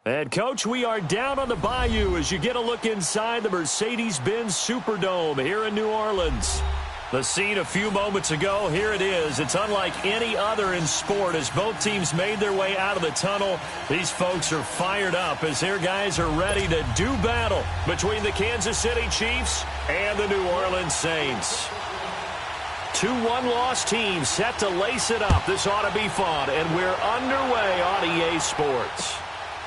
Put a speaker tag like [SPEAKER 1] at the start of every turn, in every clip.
[SPEAKER 1] And, Coach, we are down on the Bayou as you get a look inside the Mercedes-Benz Superdome here in New Orleans. The scene a few moments ago, here it is. It's unlike any other in sport as both teams made their way out of the tunnel. These folks are fired up as their guys are ready to do battle between the Kansas City Chiefs and the New Orleans Saints. Two one-loss teams set to lace it up. This ought to be fun, and we're underway on EA Sports.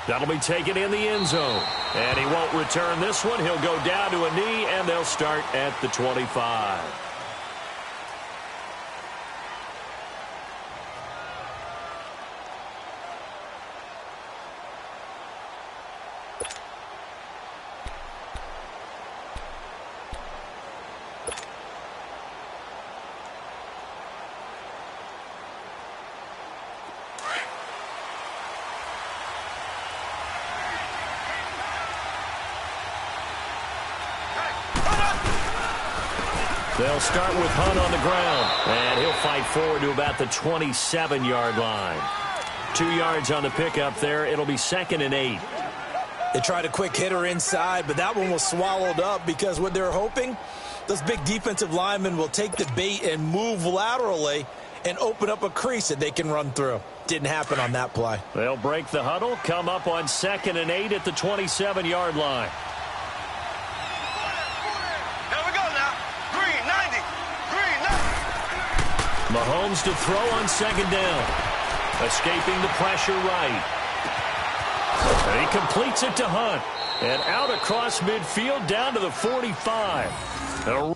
[SPEAKER 1] That'll be taken in the end zone. And he won't return this one. He'll go down to a knee, and they'll start at the 25. They'll start with Hunt on the ground, and he'll fight forward to about the 27-yard line. 2 yards on the pickup there. It'll be 2nd and 8.
[SPEAKER 2] They tried a quick hitter inside, but that one was swallowed up because what they're hoping, those big defensive linemen will take the bait and move laterally and open up a crease that they can run through. Didn't happen on that play.
[SPEAKER 1] They'll break the huddle, come up on 2nd and 8 at the 27-yard line. Mahomes to throw on 2nd down. Escaping the pressure right. And he completes it to Hunt. And out across midfield down to the 45. And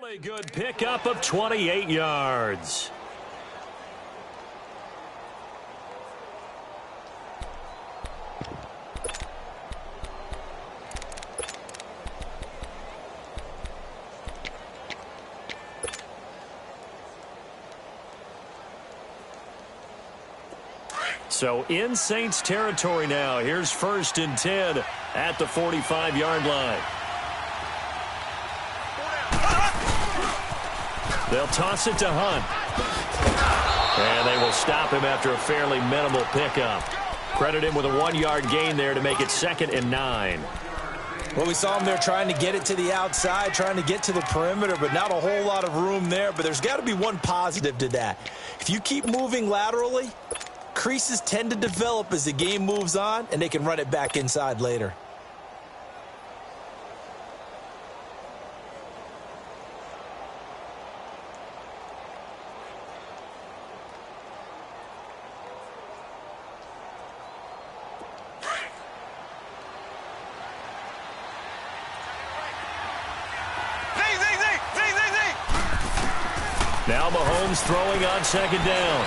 [SPEAKER 1] really good pickup of 28 yards. So in Saints territory now. Here's 1st and 10 at the 45-yard line. They'll toss it to Hunt. And they will stop him after a fairly minimal pickup. Credit him with a 1-yard gain there to make it 2nd and 9.
[SPEAKER 2] Well, we saw him there trying to get it to the outside, trying to get to the perimeter, but not a whole lot of room there. But there's got to be one positive to that. If you keep moving laterally, creases tend to develop as the game moves on, and they can run it back inside later.
[SPEAKER 1] Now Mahomes throwing on 2nd down.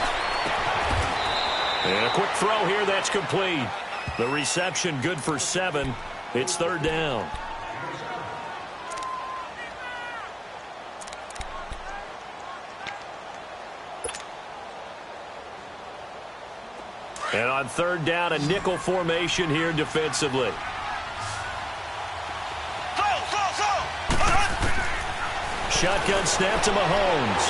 [SPEAKER 1] And a quick throw here, that's complete. The reception good for 7. It's 3rd down. And on third down, a nickel formation here defensively. Shotgun snap to Mahomes.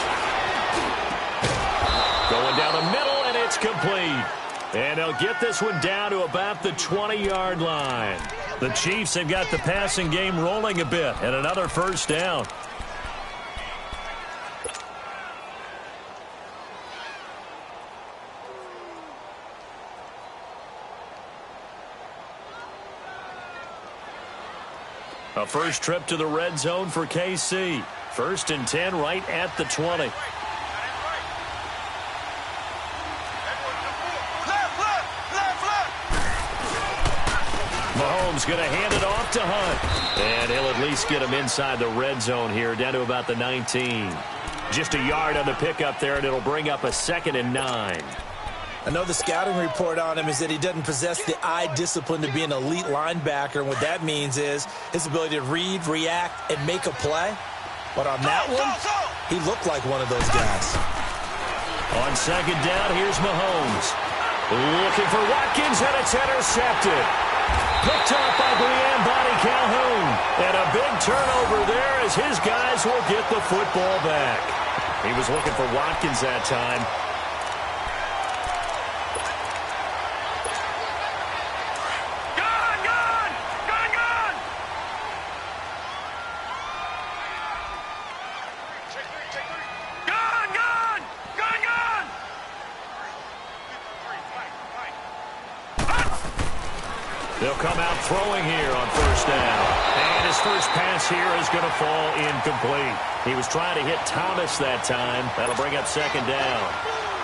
[SPEAKER 1] Going down the middle, and it's complete. And they'll get this one down to about the 20-yard line. The Chiefs have got the passing game rolling a bit, and another first down. A first trip to the red zone for KC. 1st and 10 right at the 20. Mahomes going to hand it off to Hunt. And he'll at least get him inside the red zone here, down to about the 19. Just a yard on the pickup there, and it'll bring up a 2nd and 9.
[SPEAKER 2] I know the scouting report on him is that he doesn't possess the eye discipline to be an elite linebacker. And what that means is his ability to read, react, and make a play. But on that one, he looked like one of those guys.
[SPEAKER 1] On 2nd down, here's Mahomes. Looking for Watkins, and it's intercepted. Picked up by Brian Bonnie Calhoun. And a big turnover there as his guys will get the football back. He was looking for Watkins that time. They'll come out throwing here on 1st down. And his first pass here is going to fall incomplete. He was trying to hit Thomas that time. That'll bring up 2nd down.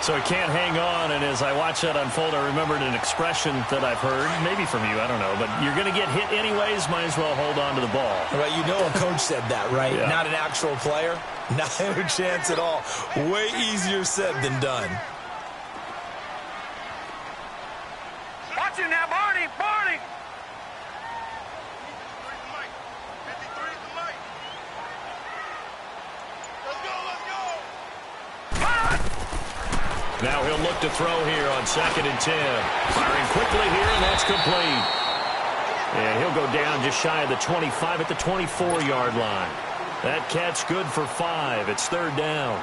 [SPEAKER 1] So he can't hang on, and as I watch that unfold, I remembered an expression that I've heard, maybe from you, I don't know, but you're going to get hit anyways, might as well hold on to the ball.
[SPEAKER 2] Right, you know a coach said that, right?
[SPEAKER 1] Yeah.
[SPEAKER 2] Not an actual player. Not a chance at all. Way easier said than done.
[SPEAKER 3] Watch it now, Barney! Barney!
[SPEAKER 1] Now he'll look to throw here on 2nd and 10. Firing quickly here, and that's complete. And he'll go down just shy of the 25 at the 24-yard line. That catch good for 5. It's 3rd down.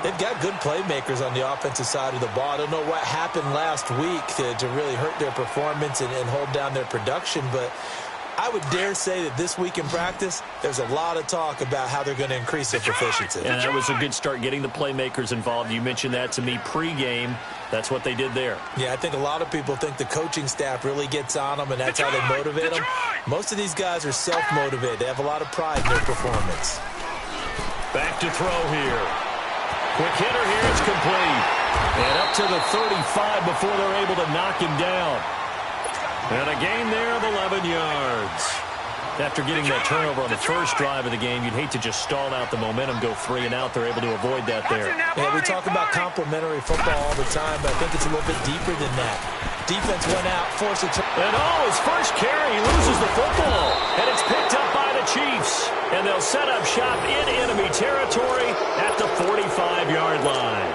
[SPEAKER 2] They've got good playmakers on the offensive side of the ball. I don't know what happened last week to really hurt their performance and hold down their production, but I would dare say that this week in practice, there's a lot of talk about how they're going to increase their proficiency.
[SPEAKER 1] And that was a good start getting the playmakers involved. You mentioned that to me pregame. That's what they did there.
[SPEAKER 2] Yeah, I think a lot of people think the coaching staff really gets on them, and that's how they motivate them. Most of these guys are self-motivated. They have a lot of pride in their performance.
[SPEAKER 1] Back to throw here. Quick hitter here. It's complete. And up to the 35 before they're able to knock him down. And a gain there of 11 yards. After getting that turnover on the first drive of the game, you'd hate to just stall out the momentum, go 3 and out. They're able to avoid that there.
[SPEAKER 2] Yeah, we talk about complementary football all the time, but I think it's a little bit deeper than that. Defense went out, forced a turn.
[SPEAKER 1] And his first carry, he loses the football. And it's picked up by the Chiefs. And they'll set up shop in enemy territory at the 45-yard line.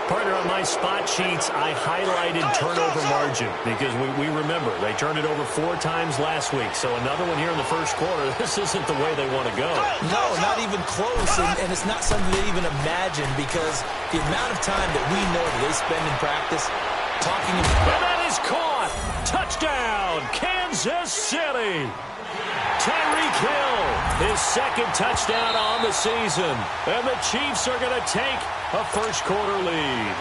[SPEAKER 1] Partner, on my spot sheets, I highlighted turnover margin because we remember they turned it over 4 times last week. So another one here in the first quarter. This isn't the way they want to go.
[SPEAKER 2] No, not even close, and it's not something they even imagine because the amount of time that we know that they spend in practice talking about.
[SPEAKER 1] And that is caught. Touchdown, Kansas City. Tyreek Hill, his 2nd touchdown on the season. And the Chiefs are going to take a first-quarter lead.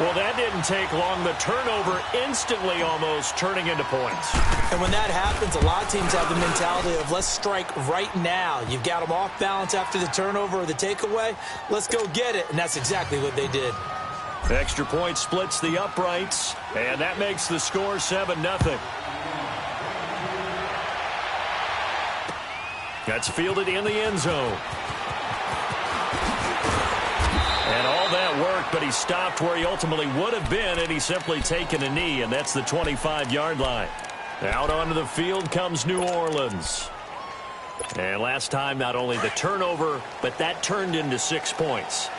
[SPEAKER 1] Well, that didn't take long. The turnover instantly almost turning into points.
[SPEAKER 2] And when that happens, a lot of teams have the mentality of let's strike right now. You've got them off balance after the turnover or the takeaway. Let's go get it. And that's exactly what they did.
[SPEAKER 1] Extra point splits the uprights, and that makes the score 7-0. That's fielded in the end zone. And all that work, but he stopped where he ultimately would have been had he simply taken a knee, and that's the 25-yard line. Out onto the field comes New Orleans. And last time, not only the turnover, but that turned into 6 points.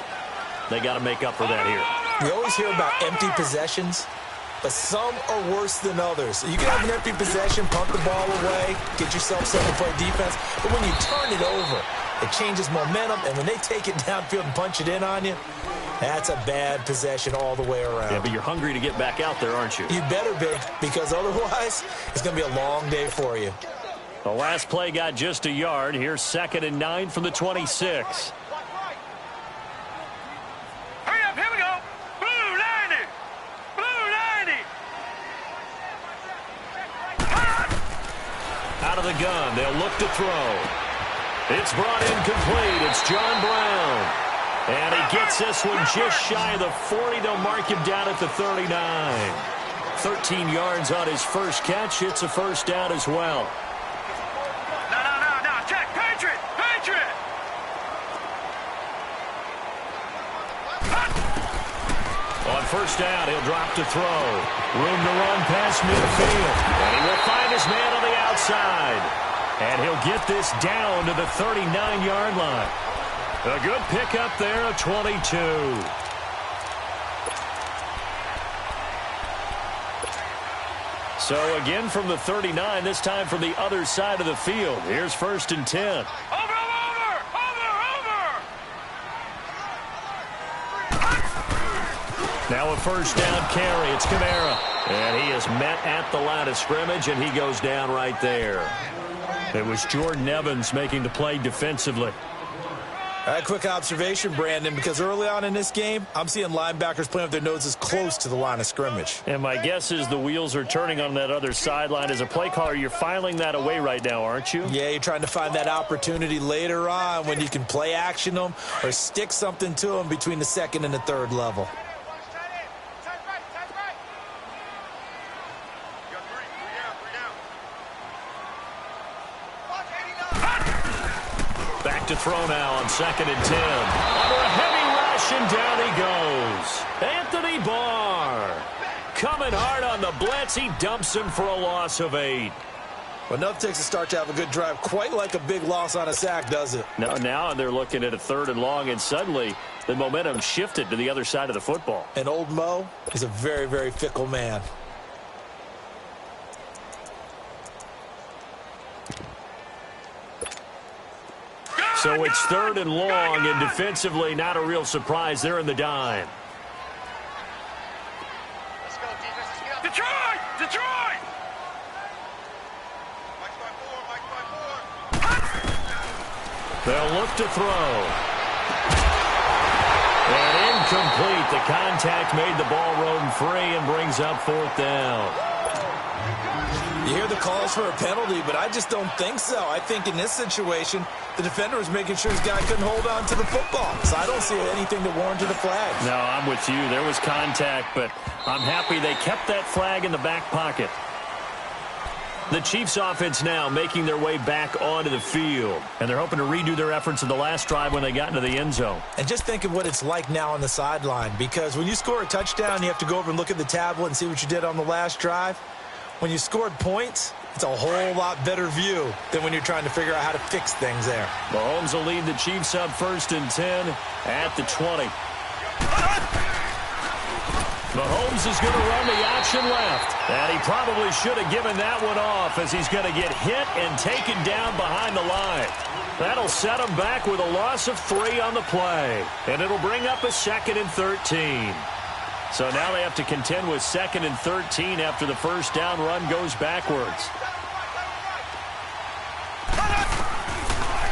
[SPEAKER 1] They got to make up for that here.
[SPEAKER 2] We always hear about empty possessions. but some are worse than others. You can have an empty possession, pump the ball away, get yourself set to play defense, but when you turn it over, it changes momentum, and when they take it downfield and punch it in on you, that's a bad possession all the way around.
[SPEAKER 1] Yeah, but you're hungry to get back out there, aren't you?
[SPEAKER 2] You better be, because otherwise, it's going to be a long day for you.
[SPEAKER 1] The last play got just a yard. Here's 2nd and 9 from the 26.
[SPEAKER 3] Hurry up, here we go. Blue 90. Blue 90.
[SPEAKER 1] Out of the gun, they'll look to throw. It's brought in complete. It's John Brown. And he gets this one just shy of the 40. They'll mark him down at the 39. 13 yards on his first catch. It's a first down as well.
[SPEAKER 3] No. Check. Patriot. Patriot.
[SPEAKER 1] On first down, he'll drop to throw. Room to run past midfield. And he will find his man on the outside. And he'll get this down to the 39-yard line. A good pickup there, a 22. So again from the 39, this time from the other side of the field. Here's 1st and 10.
[SPEAKER 3] Over.
[SPEAKER 1] Now a first down carry. It's Kamara. And he is met at the line of scrimmage, and he goes down right there. It was Jordan Evans making the play defensively.
[SPEAKER 2] All right, quick observation, Brandon, because early on in this game, I'm seeing linebackers playing with their noses close to the line of scrimmage.
[SPEAKER 1] And my guess is the wheels are turning on that other sideline. As a play caller, you're filing that away right now, aren't you?
[SPEAKER 2] Yeah, you're trying to find that opportunity later on when you can play action them or stick something to them between the 2nd and the 3rd level.
[SPEAKER 1] Back to throw now on 2nd and 10. Under a heavy rush, and down he goes. Anthony Barr coming hard on the blitz. He dumps him for a loss of 8.
[SPEAKER 2] Well, enough takes a start to have a good drive. Quite like a big loss on a sack, does it?
[SPEAKER 1] No, now they're looking at a 3rd and long, and suddenly the momentum shifted to the other side of the football.
[SPEAKER 2] And old Mo is a very, very fickle man.
[SPEAKER 1] So it's 3rd and long, and defensively not a real surprise. They're in the dime.
[SPEAKER 3] Let's go, defense. Let's get up. Detroit!
[SPEAKER 1] They'll look to throw. And incomplete. The contact made the ball roam free and brings up 4th down.
[SPEAKER 2] You hear the calls for a penalty, but I just don't think so. I think in this situation, the defender was making sure his guy couldn't hold on to the football. So I don't see anything to warrant a flag.
[SPEAKER 1] No, I'm with you. There was contact, but I'm happy they kept that flag in the back pocket. The Chiefs offense now making their way back onto the field. And they're hoping to redo their efforts in the last drive when they got into the end zone.
[SPEAKER 2] And just think of what it's like now on the sideline. Because when you score a touchdown, you have to go over and look at the tablet and see what you did on the last drive. When you scored points, it's a whole lot better view than when you're trying to figure out how to fix things there.
[SPEAKER 1] Mahomes will lead the Chiefs up 1st and 10 at the 20. Mahomes is going to run the option left. And he probably should have given that one off as he's going to get hit and taken down behind the line. That'll set him back with a loss of 3 on the play. And it'll bring up a 2nd and 13. So now they have to contend with 2nd and 13 after the first down run goes backwards.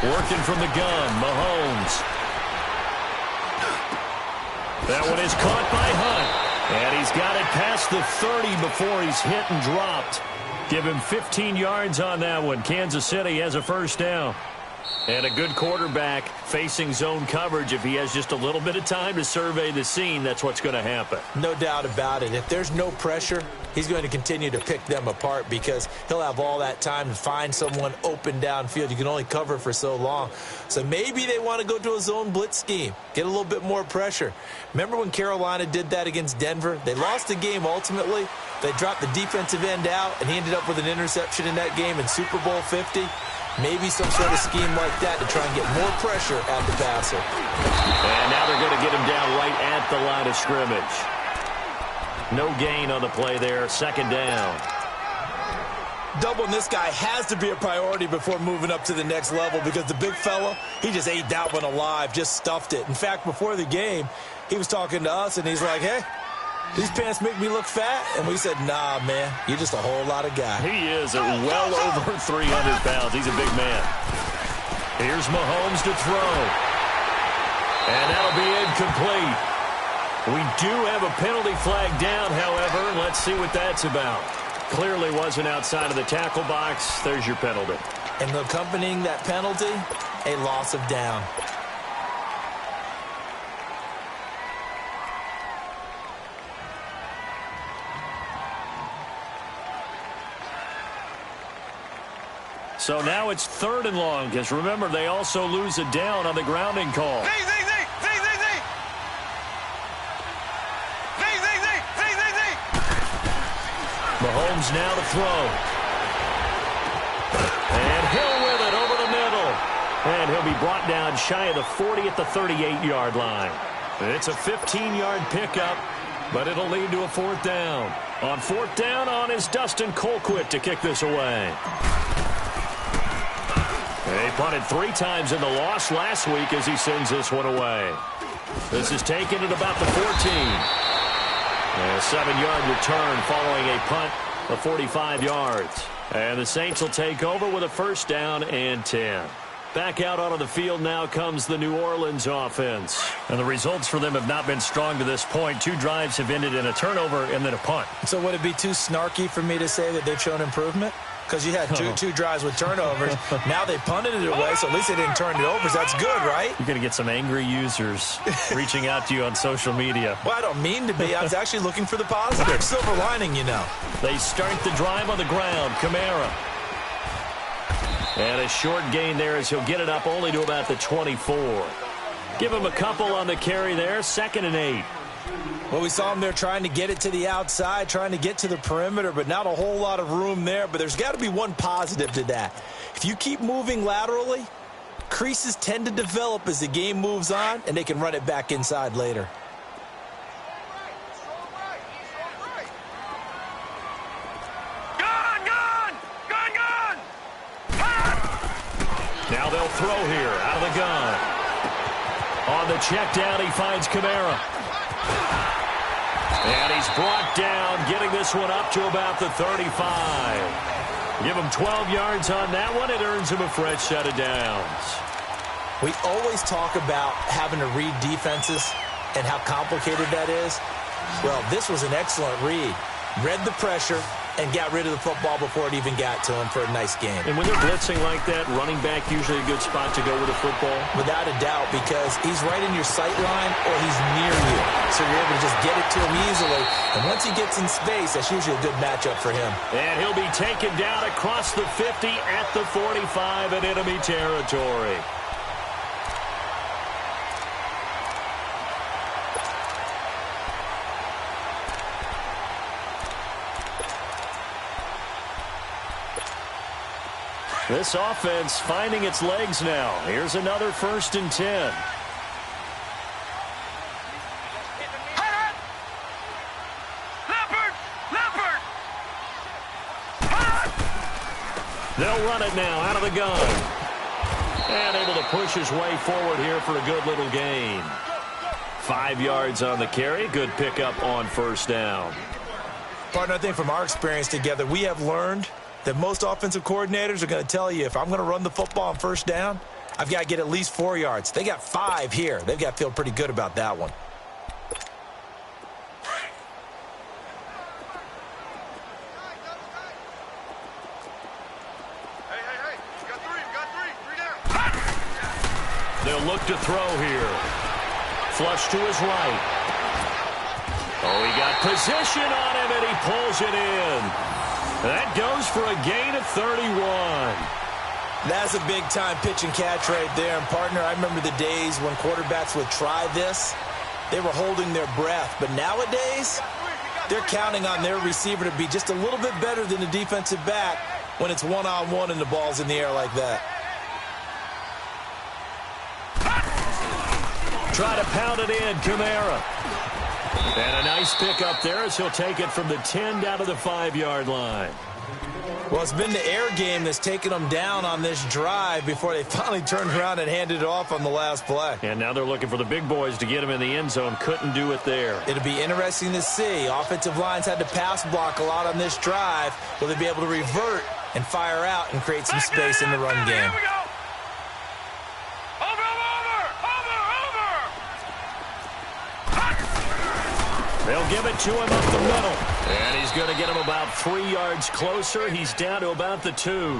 [SPEAKER 1] Working from the gun, Mahomes. That one is caught by Hunt. And he's got it past the 30 before he's hit and dropped. Give him 15 yards on that one. Kansas City has a first down. And a good quarterback facing zone coverage. If he has just a little bit of time to survey the scene, that's what's going to happen.
[SPEAKER 2] No doubt about it. If there's no pressure, he's going to continue to pick them apart because he'll have all that time to find someone open downfield. You can only cover for so long. So maybe they want to go to a zone blitz scheme, get a little bit more pressure. Remember when Carolina did that against Denver? They lost the game ultimately. They dropped the defensive end out, and he ended up with an interception in that game in Super Bowl 50. Maybe some sort of scheme like that to try and get more pressure at the passer.
[SPEAKER 1] And now they're going to get him down right at the line of scrimmage. No gain on the play there. Second down.
[SPEAKER 2] Doubling this guy has to be a priority before moving up to the next level because the big fella, he just ate that one alive, just stuffed it. In fact, before the game, he was talking to us, and he's like, hey, these pants make me look fat. And we said, nah, man, you're just a whole lot of guy.
[SPEAKER 1] He is well over 300 pounds. He's a big man. Here's Mahomes to throw. And that'll be incomplete. We do have a penalty flag down, however. Let's see what that's about. Clearly wasn't outside of the tackle box. There's your penalty.
[SPEAKER 2] And accompanying that penalty, a loss of down.
[SPEAKER 1] So now it's 3rd and long, because remember, they also lose a down on the grounding call. Mahomes now to throw. And Hill with it over the middle. And he'll be brought down shy of the 40 at the 38-yard line. It's a 15-yard pickup, but it'll lead to a 4th down. On 4th down on is Dustin Colquitt to kick this away. They punted 3 times in the loss last week as he sends this one away. This is taken at about the 14. A 7-yard return following a punt of 45 yards. And the Saints will take over with a 1st down and 10. Back out onto the field now comes the New Orleans offense. And the results for them have not been strong to this point. 2 drives have ended in a turnover and then a punt.
[SPEAKER 2] So would it be too snarky for me to say that they've shown improvement? Because you had two drives with turnovers. Now they punted it away, so at least they didn't turn it over. So that's good, right?
[SPEAKER 1] You're going to get some angry users reaching out to you on social media.
[SPEAKER 2] Well, I don't mean to be. I was actually looking for the positive. Silver lining, you know.
[SPEAKER 1] They start the drive on the ground. Kamara. And a short gain there as he'll get it up only to about the 24. Give him a couple on the carry there. 2nd and 8.
[SPEAKER 2] Well, we saw him there trying to get it to the outside, trying to get to the perimeter, but not a whole lot of room there. But there's got to be one positive to that. If you keep moving laterally, creases tend to develop as the game moves on, and they can run it back inside later.
[SPEAKER 1] Now they'll throw here out of the gun. On the check down, he finds Kamara. And he's brought down, getting this one up to about the 35. Give him 12 yards on that one. It earns him a fresh set of downs.
[SPEAKER 2] We always talk about having to read defenses and how complicated that is. Well, this was an excellent read. Read the pressure and got rid of the football before it even got to him for a nice game.
[SPEAKER 1] And when they're blitzing like that, running back usually a good spot to go with the football?
[SPEAKER 2] Without a doubt, because he's right in your sight line or he's near you. So you're able to just get it to him easily. And once he gets in space, that's usually a good matchup for him.
[SPEAKER 1] And he'll be taken down across the 50 at the 45 in enemy territory. This offense finding its legs now. Here's another 1st and 10. They'll run it now out of the gun. And able to push his way forward here for a good little gain. 5 yards on the carry. Good pickup on 1st down.
[SPEAKER 2] Partner, I think from our experience together, we have learned that most offensive coordinators are going to tell you, if I'm going to run the football on 1st down, I've got to get at least 4 yards. They got 5 here. They've got to feel pretty good about that one.
[SPEAKER 3] Hey, you got three down.
[SPEAKER 1] They'll look to throw here. Flush to his right. Oh, he got position on him, and he pulls it in. That goes for a gain of 31.
[SPEAKER 2] That's a big-time pitch and catch right there. And, partner, I remember the days when quarterbacks would try this. They were holding their breath. But nowadays, they're counting on their receiver to be just a little bit better than the defensive back when it's one-on-one and the ball's in the air like that.
[SPEAKER 1] Try to pound it in, Kamara. And a nice pick up there as he'll take it from the 10 down to the 5-yard line.
[SPEAKER 2] Well, it's been the air game that's taken them down on this drive before they finally turned around and handed it off on the last play.
[SPEAKER 1] And now they're looking for the big boys to get him in the end zone. Couldn't do it there.
[SPEAKER 2] It'll be interesting to see. Offensive lines had to pass block a lot on this drive. Will they be able to revert and fire out and create some space in the run game?
[SPEAKER 3] Here we go.
[SPEAKER 1] They'll give it to him up the middle. And he's going to get him about 3 yards closer. He's down to about the 2.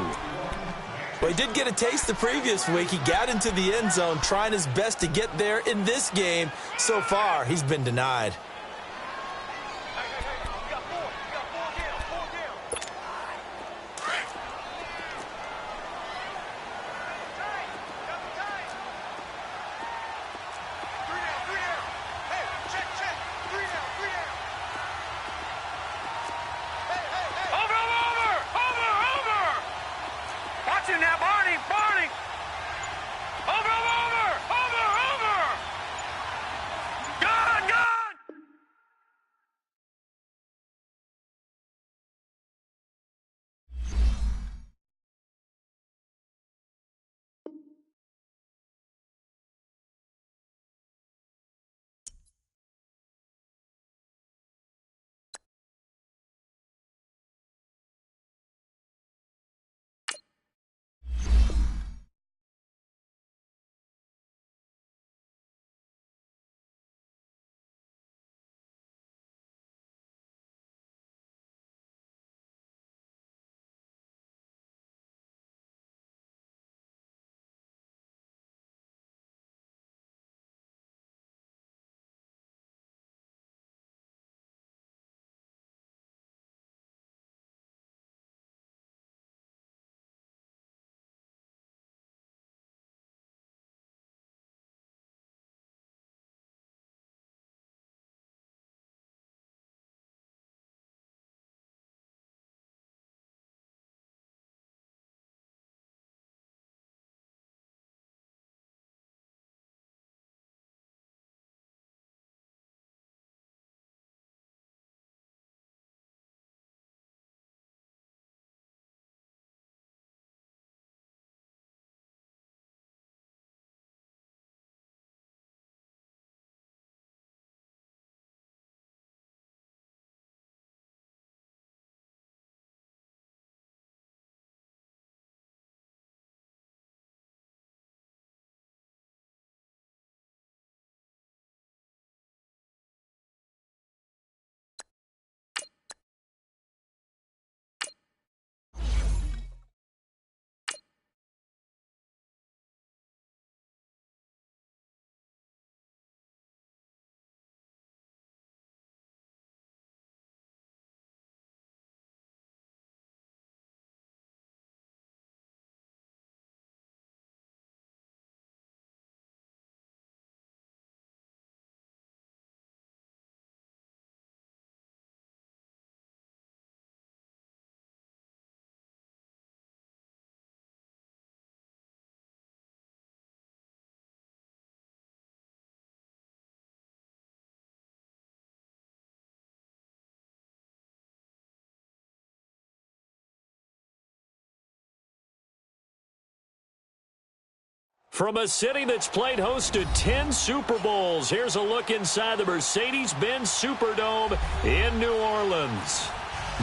[SPEAKER 2] Well, he did get a taste the previous week. He got into the end zone trying his best to get there in this game. So far, he's been denied.
[SPEAKER 1] From a city that's played host to 10 Super Bowls, here's a look inside the Mercedes-Benz Superdome in New Orleans.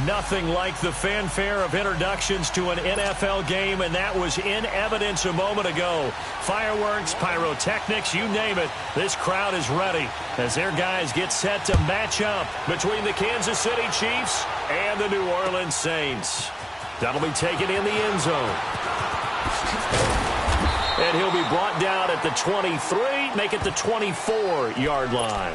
[SPEAKER 1] Nothing like the fanfare of introductions to an NFL game, and that was in evidence a moment ago. Fireworks, pyrotechnics, you name it. This crowd is ready as their guys get set to match up between the Kansas City Chiefs and the New Orleans Saints. That'll be taken in the end zone. And he'll be brought down at the 23, make it the 24-yard line.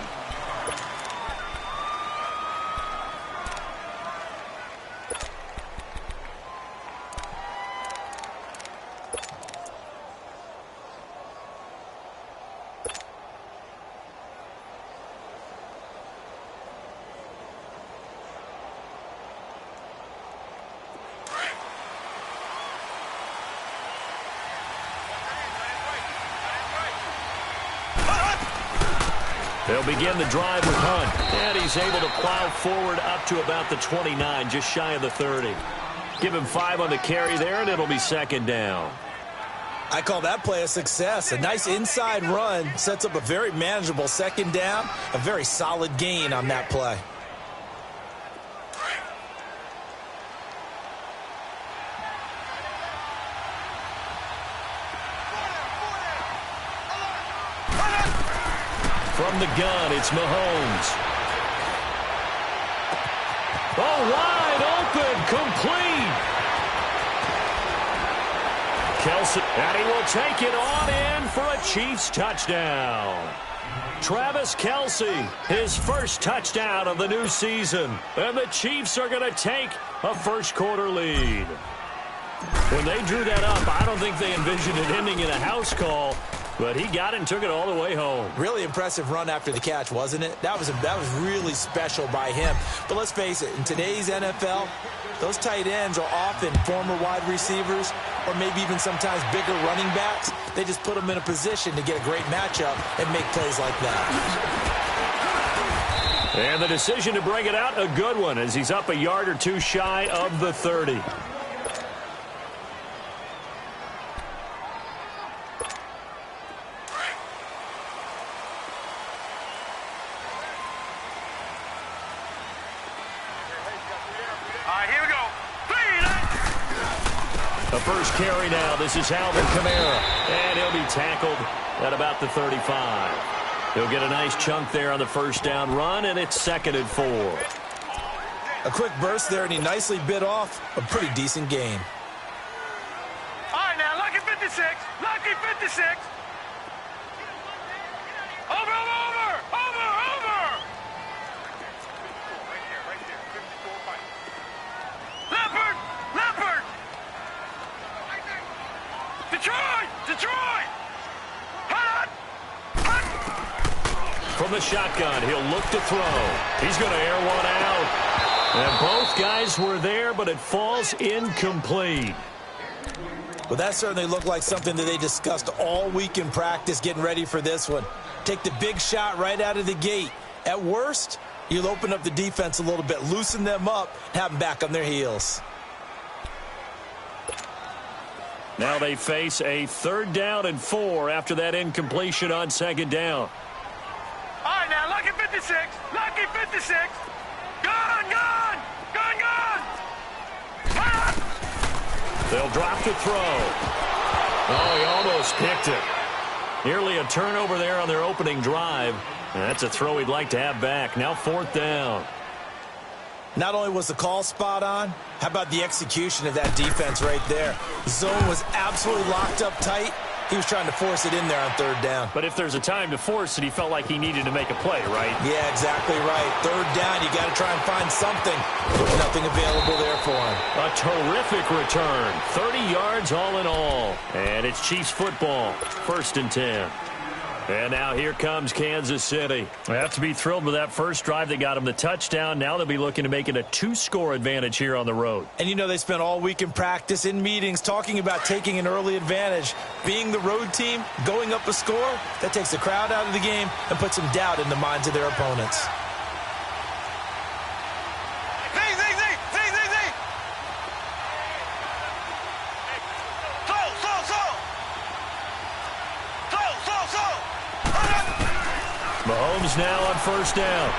[SPEAKER 1] They'll begin the drive with Hunt. And he's able to plow forward up to about the 29, just shy of the 30. Give him 5 on the carry there, and it'll be second down.
[SPEAKER 2] I call that play a success. A nice inside run sets up a very manageable second down. A very solid gain on that play.
[SPEAKER 1] From the gun, it's Mahomes. Oh, wide open, complete. Kelce, and he will take it on in for a Chiefs touchdown. Travis Kelce, his first touchdown of the new season. And the Chiefs are going to take a first-quarter lead. When they drew that up, I don't think they envisioned it ending in a house call. But he got it and took it all the way home.
[SPEAKER 2] Really impressive run after the catch, wasn't it? That was really special by him. But let's face it, in today's NFL, those tight ends are often former wide receivers or maybe even sometimes bigger running backs. They just put them in a position to get a great matchup and make plays like that.
[SPEAKER 1] And the decision to bring it out, a good one, as he's up a yard or two shy of the 30. The first carry now. This is Alvin Kamara. And he'll be tackled at about the 35. He'll get a nice chunk there on the first down run, and it's 2nd and 4.
[SPEAKER 2] A quick burst there, and he nicely bit off a pretty decent gain.
[SPEAKER 3] All right, now, lucky 56. Lucky 56. Over, over, over. Over, over. Right there. 54 fight. Leopard. Leopard. Detroit! Detroit! Hut! Hut!
[SPEAKER 1] From the shotgun, he'll look to throw. He's going to air one out. And both guys were there, but it falls incomplete.
[SPEAKER 2] Well, that certainly looked like something that they discussed all week in practice getting ready for this one. Take the big shot right out of the gate. At worst, you'll open up the defense a little bit, loosen them up, have them back on their heels.
[SPEAKER 1] Now they face a 3rd down and 4 after that incompletion on 2nd down.
[SPEAKER 3] All right, now, lucky 56. Lucky 56. Gun, gun. Gun, gun. Hut!
[SPEAKER 1] They'll drop to throw. Oh, he almost picked it. Nearly a turnover there on their opening drive. And that's a throw he'd like to have back. Now 4th down.
[SPEAKER 2] Not only was the call spot on, how about the execution of that defense right there? The zone was absolutely locked up tight. He was trying to force it in there on 3rd down.
[SPEAKER 1] But if there's a time to force it, he felt like he needed to make a play, right?
[SPEAKER 2] Yeah, exactly right. 3rd down, you got to try and find something. There's nothing available there for him.
[SPEAKER 1] A terrific return. 30 yards all in all. And it's Chiefs football. 1st and 10. And now here comes Kansas City. They have to be thrilled with that first drive that got them the touchdown. Now they'll be looking to make it a 2-score advantage here on the road.
[SPEAKER 2] And you know they spent all week in practice, in meetings, talking about taking an early advantage. Being the road team, going up a score, that takes the crowd out of the game and puts some doubt in the minds of their opponents.
[SPEAKER 1] Mahomes now on 1st down.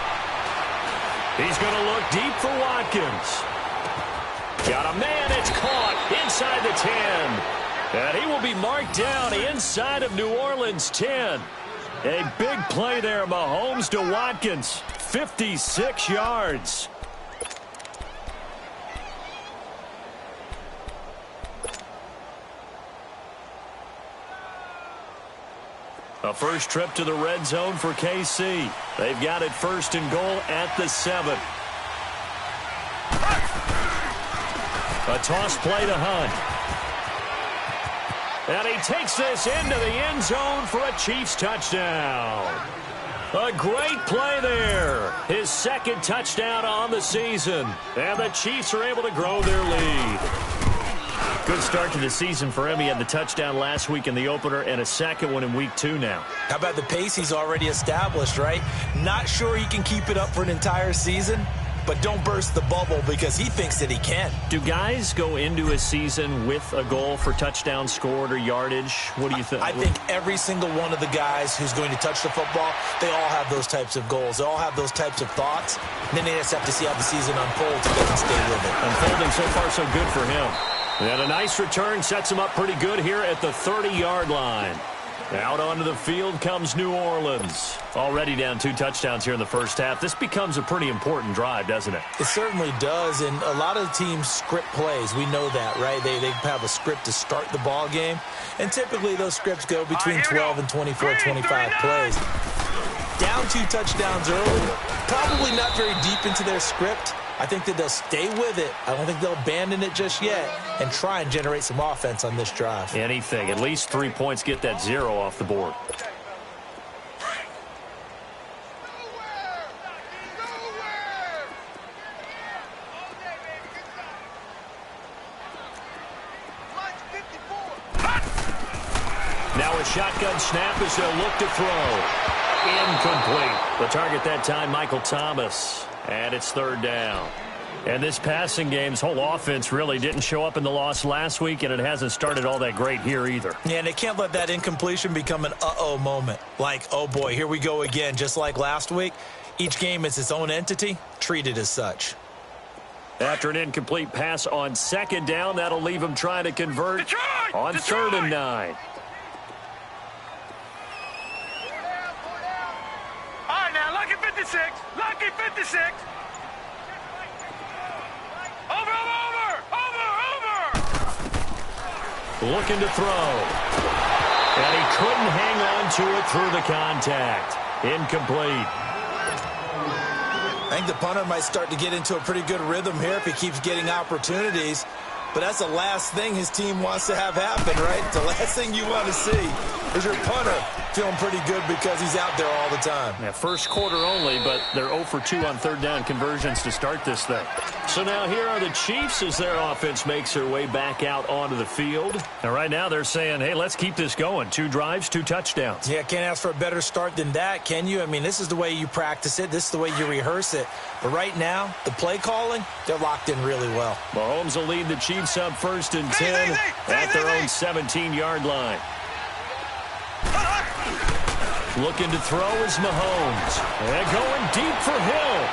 [SPEAKER 1] He's going to look deep for Watkins. Got a man, it's caught inside the 10. And he will be marked down inside of New Orleans 10. A big play there, Mahomes to Watkins. 56 yards. A first trip to the red zone for KC. They've got it 1st and goal at the 7. A toss play to Hunt. And he takes this into the end zone for a Chiefs touchdown. A great play there. His 2nd touchdown on the season. And the Chiefs are able to grow their lead. Good start to the season for him. He had the touchdown last week in the opener and a second one in week 2 now.
[SPEAKER 2] How about the pace he's already established, right? Not sure he can keep it up for an entire season, but don't burst the bubble because he thinks that he can.
[SPEAKER 1] Do guys go into a season with a goal for touchdown scored or yardage? What do you think?
[SPEAKER 2] I think every single one of the guys who's going to touch the football, they all have those types of goals. They all have those types of thoughts. And then they just have to see how the season unfolds if they can stay with it.
[SPEAKER 1] Unfolding so far so good for him. And a nice return sets him up pretty good here at the 30-yard line. Out onto the field comes New Orleans. Already down 2 touchdowns here in the first half. This becomes a pretty important drive, doesn't it?
[SPEAKER 2] It certainly does, and a lot of teams script plays. We know that, right? They have a script to start the ball game, and typically those scripts go between 12 and 24, 25 plays. Down 2 touchdowns early, probably not very deep into their script. I think that they'll stay with it. I don't think they'll abandon it just yet and try and generate some offense on this drive.
[SPEAKER 1] Anything. At least 3 points, get that 0 off the board. Now a shotgun snap as they'll look to throw. Incomplete. The target that time, Michael Thomas. And it's 3rd down. And this passing game's whole offense really didn't show up in the loss last week, and it hasn't started all that great here either.
[SPEAKER 2] Yeah, and they can't let that incompletion become an uh-oh moment. Like, oh boy, here we go again, just like last week. Each game is its own entity, treated as such.
[SPEAKER 1] After an incomplete pass on 2nd down, that'll leave him trying to convert on 3rd and 9.
[SPEAKER 3] All right, now, lucky 56. Lucky 56. Over.
[SPEAKER 1] Looking to throw. And he couldn't hang on to it through the contact. Incomplete.
[SPEAKER 2] I think the punter might start to get into a pretty good rhythm here if he keeps getting opportunities. But that's the last thing his team wants to have happen, right? The last thing you want to see is your punter feeling pretty good because he's out there all the time.
[SPEAKER 1] Yeah, first quarter only, but they're 0 for 2 on 3rd down conversions to start this thing. So now here are the Chiefs as their offense makes their way back out onto the field. And right now they're saying, hey, let's keep this going. 2 drives, 2 touchdowns.
[SPEAKER 2] Yeah, can't ask for a better start than that, can you? I mean, this is the way you practice it. This is the way you rehearse it. But right now, the play calling, they're locked in really well.
[SPEAKER 1] Mahomes will lead the Chiefs up 1st and 10 at their own 17-yard line. Looking to throw is Mahomes. And going deep for Hill.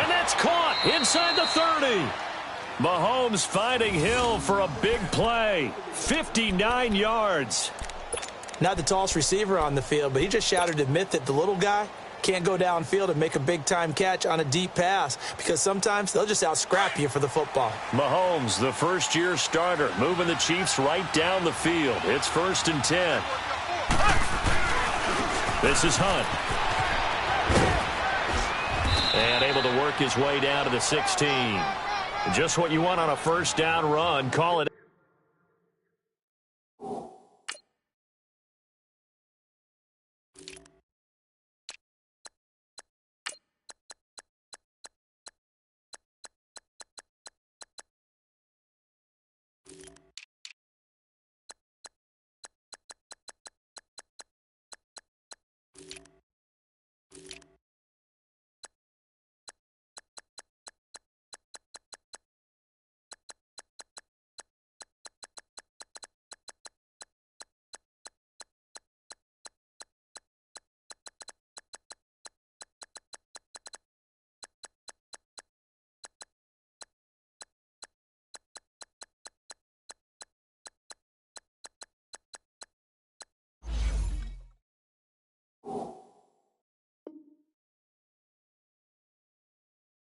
[SPEAKER 1] And that's caught inside the 30. Mahomes finding Hill for a big play. 59 yards.
[SPEAKER 2] Not the tallest receiver on the field, but he just shouted to admit that the little guy can't go downfield and make a big-time catch on a deep pass because sometimes they'll just out-scrap you for the football.
[SPEAKER 1] Mahomes, the first-year starter, moving the Chiefs right down the field. It's 1st and 10. This is Hunt. And able to work his way down to the 16. Just what you want on a 1st down run. Call it.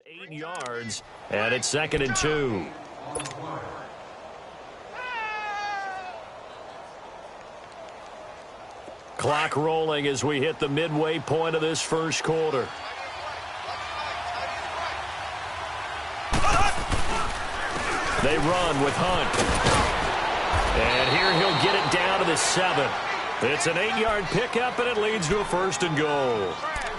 [SPEAKER 1] Eight yards, and it's 2nd and 2. Clock rolling as we hit the midway point of this first quarter. They run with Hunt. And here he'll get it down to the 7. It's an 8-yard pickup, and it leads to a 1st and goal.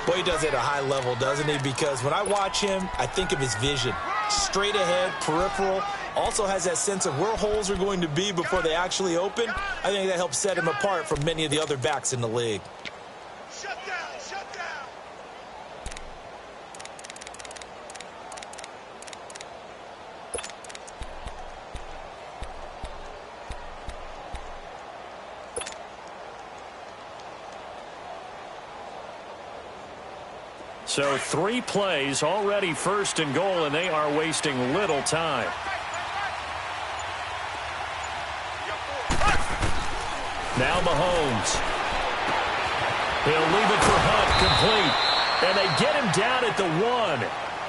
[SPEAKER 2] Boy, he does it at a high level, doesn't he? Because when I watch him, I think of his vision. Straight ahead, peripheral, Also has that sense of where holes are going to be before they actually open. I think that helps set him apart from many of the other backs in the league.
[SPEAKER 3] Shut down, shut down.
[SPEAKER 1] So 3 plays, already first and goal, and they are wasting little time. Now Mahomes. He'll leave it for Hunt, complete. And they get him down at the 1.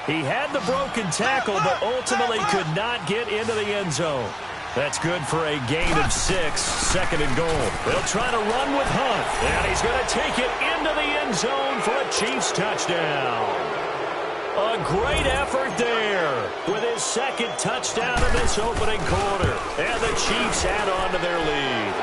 [SPEAKER 1] He had the broken tackle, but ultimately could not get into the end zone. That's good for a gain of 6, second and goal. They'll try to run with Hunt, and he's going to take it into the end zone for a Chiefs touchdown. A great effort there with his second touchdown in this opening quarter. And the Chiefs add on to their lead.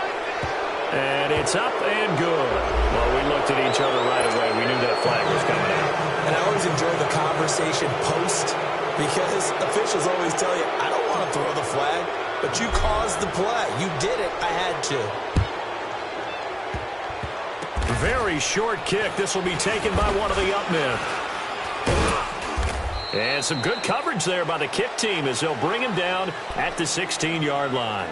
[SPEAKER 1] And it's up and good. Well, we looked at each other right away. We knew that flag was coming out.
[SPEAKER 2] And I always enjoy the conversation post because officials always tell you, I don't want to throw the flag. But you caused the play. You did it. I had to.
[SPEAKER 1] Very short kick. This will be taken by one of the up men. And some good coverage there by the kick team as they'll bring him down at the 16-yard line.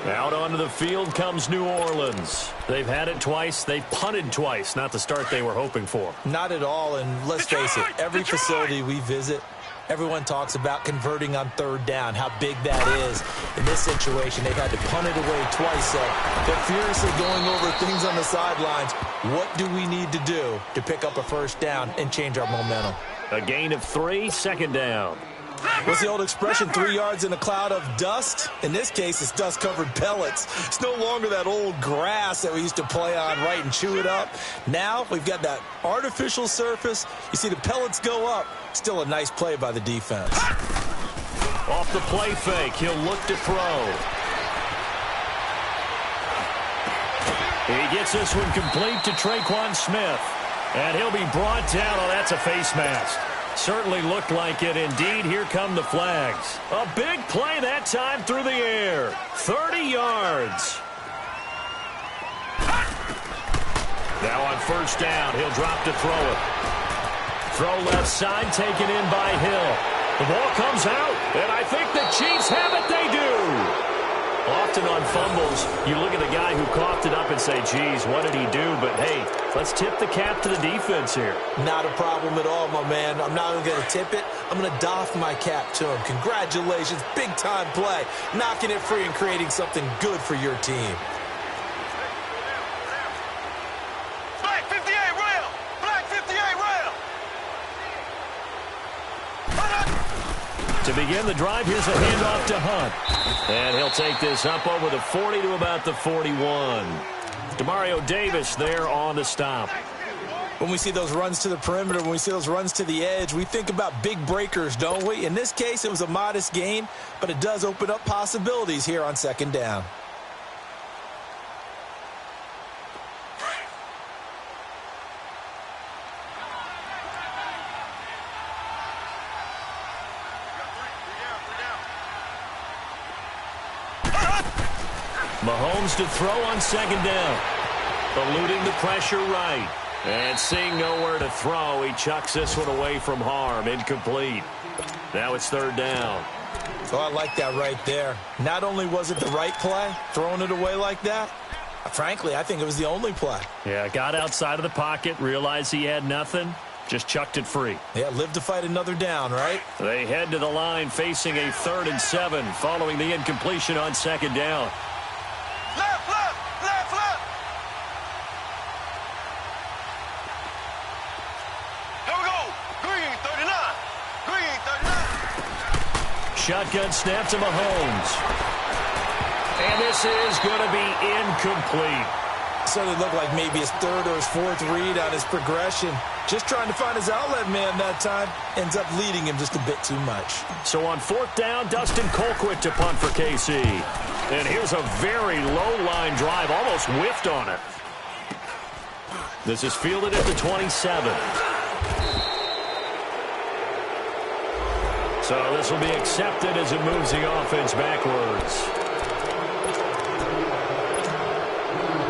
[SPEAKER 1] Out onto the field comes New Orleans. They've had it twice. They've punted twice. Not the start they were hoping for.
[SPEAKER 2] Not at all. And let's face it, every facility we visit, everyone talks about converting on third down, how big that is. In this situation, they've had to punt it away twice, so they're furiously going over things on the sidelines. What do we need to do to pick up a first down and change our momentum?
[SPEAKER 1] A gain of 3, second down.
[SPEAKER 2] What's the old expression, 3 yards in a cloud of dust? In this case, it's dust-covered pellets. It's no longer that old grass that we used to play on, right, and chew it up. Now we've got that artificial surface. You see the pellets go up. Still a nice play by the defense.
[SPEAKER 1] Off the play fake, he'll look to throw. He gets this one complete to Traquan Smith. And he'll be brought down. Oh, that's a face mask. Certainly looked like it. Indeed, here come the flags. A big play that time through the air. 30 yards. Now on first down, he'll drop to throw it. Throw left side, taken in by Hill. The ball comes out, and I think the Chiefs have it. They do. Often on fumbles, you look at the guy who coughed it up and say, geez, what did he do? But, hey, let's tip the cap to the defense here.
[SPEAKER 2] Not a problem at all, my man. I'm not even going to tip it. I'm going to doff my cap to him. Congratulations. Big-time play. Knocking it free and creating something good for your team.
[SPEAKER 3] Black 58 rail! Black 58 rail!
[SPEAKER 1] To begin the drive, here's a handoff to Hunt. And he'll take this up over the 40 to about the 41. Demario Davis there on the stop.
[SPEAKER 2] When we see those runs to the perimeter, when we see those runs to the edge, we think about big breakers, don't we? In this case, it was a modest gain, but it does open up possibilities here on second down.
[SPEAKER 1] Mahomes to throw on second down. Eluding the pressure right. And seeing nowhere to throw, he chucks this one away from harm. Incomplete. Now it's third down.
[SPEAKER 2] Oh, I like that right there. Not only was it the right play, throwing it away like that, frankly, I think it was the only play.
[SPEAKER 1] Yeah, got outside of the pocket, realized he had nothing, just chucked it free.
[SPEAKER 2] Yeah, live to fight another down, right?
[SPEAKER 1] They head to the line facing a 3rd and 7 following the incompletion on second down.
[SPEAKER 3] Left, left, left, left! Here we go! Green 39! Green 39!
[SPEAKER 1] Shotgun snap to Mahomes. And this is going to be incomplete.
[SPEAKER 2] So it looked like maybe his 3rd or his 4th read on his progression. Just trying to find his outlet man that time. Ends up leading him just a bit too much.
[SPEAKER 1] So on 4th down, Dustin Colquitt to punt for KC. And here's a very low-line drive, almost whiffed on it. This is fielded at the 27. So this will be accepted as it moves the offense backwards.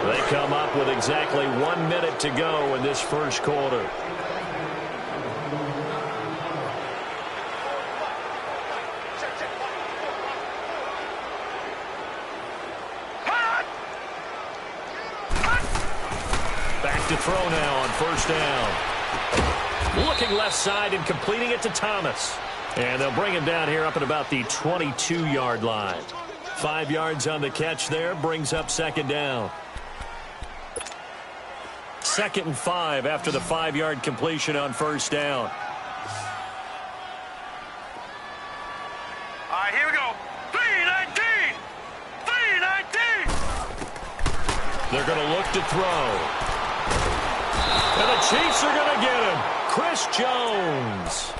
[SPEAKER 1] They come up with exactly 1 minute to go in this first quarter. Back to throw now on first down. Looking left side and completing it to Thomas. And they'll bring him down here up at about the 22-yard line. 5 yards on the catch there, brings up second down. 2nd and 5 after the 5-yard completion on first down.
[SPEAKER 3] All right, here we go. 3-19. 3-19.
[SPEAKER 1] They're going to look to throw. And the Chiefs are going to get him. Chris Jones.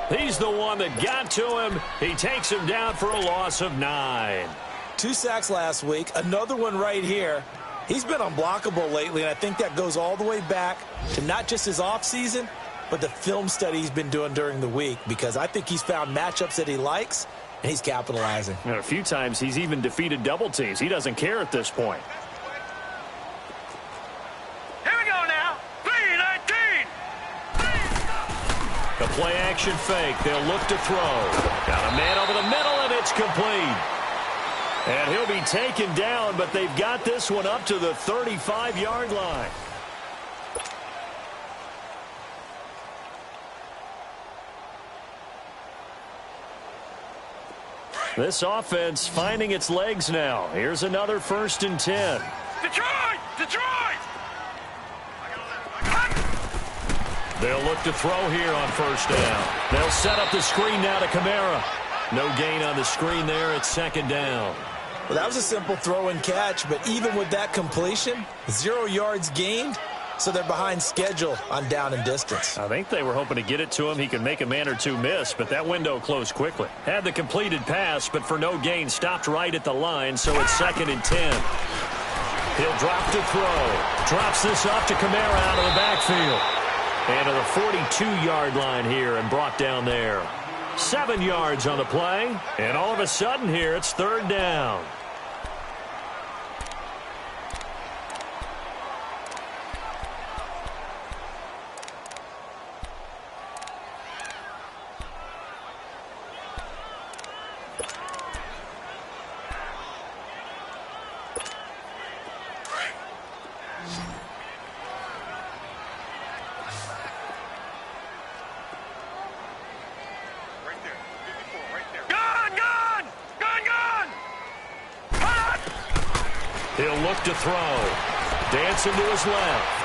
[SPEAKER 1] He's the one that got to him. He takes him down for a loss of 9.
[SPEAKER 2] 2 sacks last week, another one right here. He's been unblockable lately, and I think that goes all the way back to not just his offseason, but the film study he's been doing during the week, because I think he's found matchups that he likes, and he's capitalizing.
[SPEAKER 1] And a few times he's even defeated double teams. He doesn't care at this point.
[SPEAKER 3] Here we go now. 3-19.
[SPEAKER 1] The play action fake. They'll look to throw. Got a man over the middle, and it's complete. And he'll be taken down, but they've got this one up to the 35-yard line. This offense finding its legs now. Here's another 1st and 10.
[SPEAKER 3] Detroit! Detroit!
[SPEAKER 1] They'll look to throw here on first down. They'll set up the screen now to Kamara. No gain on the screen there. It's 2nd down.
[SPEAKER 2] Well, that was a simple throw and catch, but even with that completion, 0 yards gained, so they're behind schedule on down and distance.
[SPEAKER 1] I think they were hoping to get it to him. He could make a man or two miss, but that window closed quickly. Had the completed pass, but for no gain, stopped right at the line, so it's 2nd and 10. He'll drop to throw. Drops this off to Kamara out of the backfield. And to the 42-yard line here and brought down there. 7 yards on the play, and all of a sudden here it's 3rd down. He'll look to throw. Dancing to his left.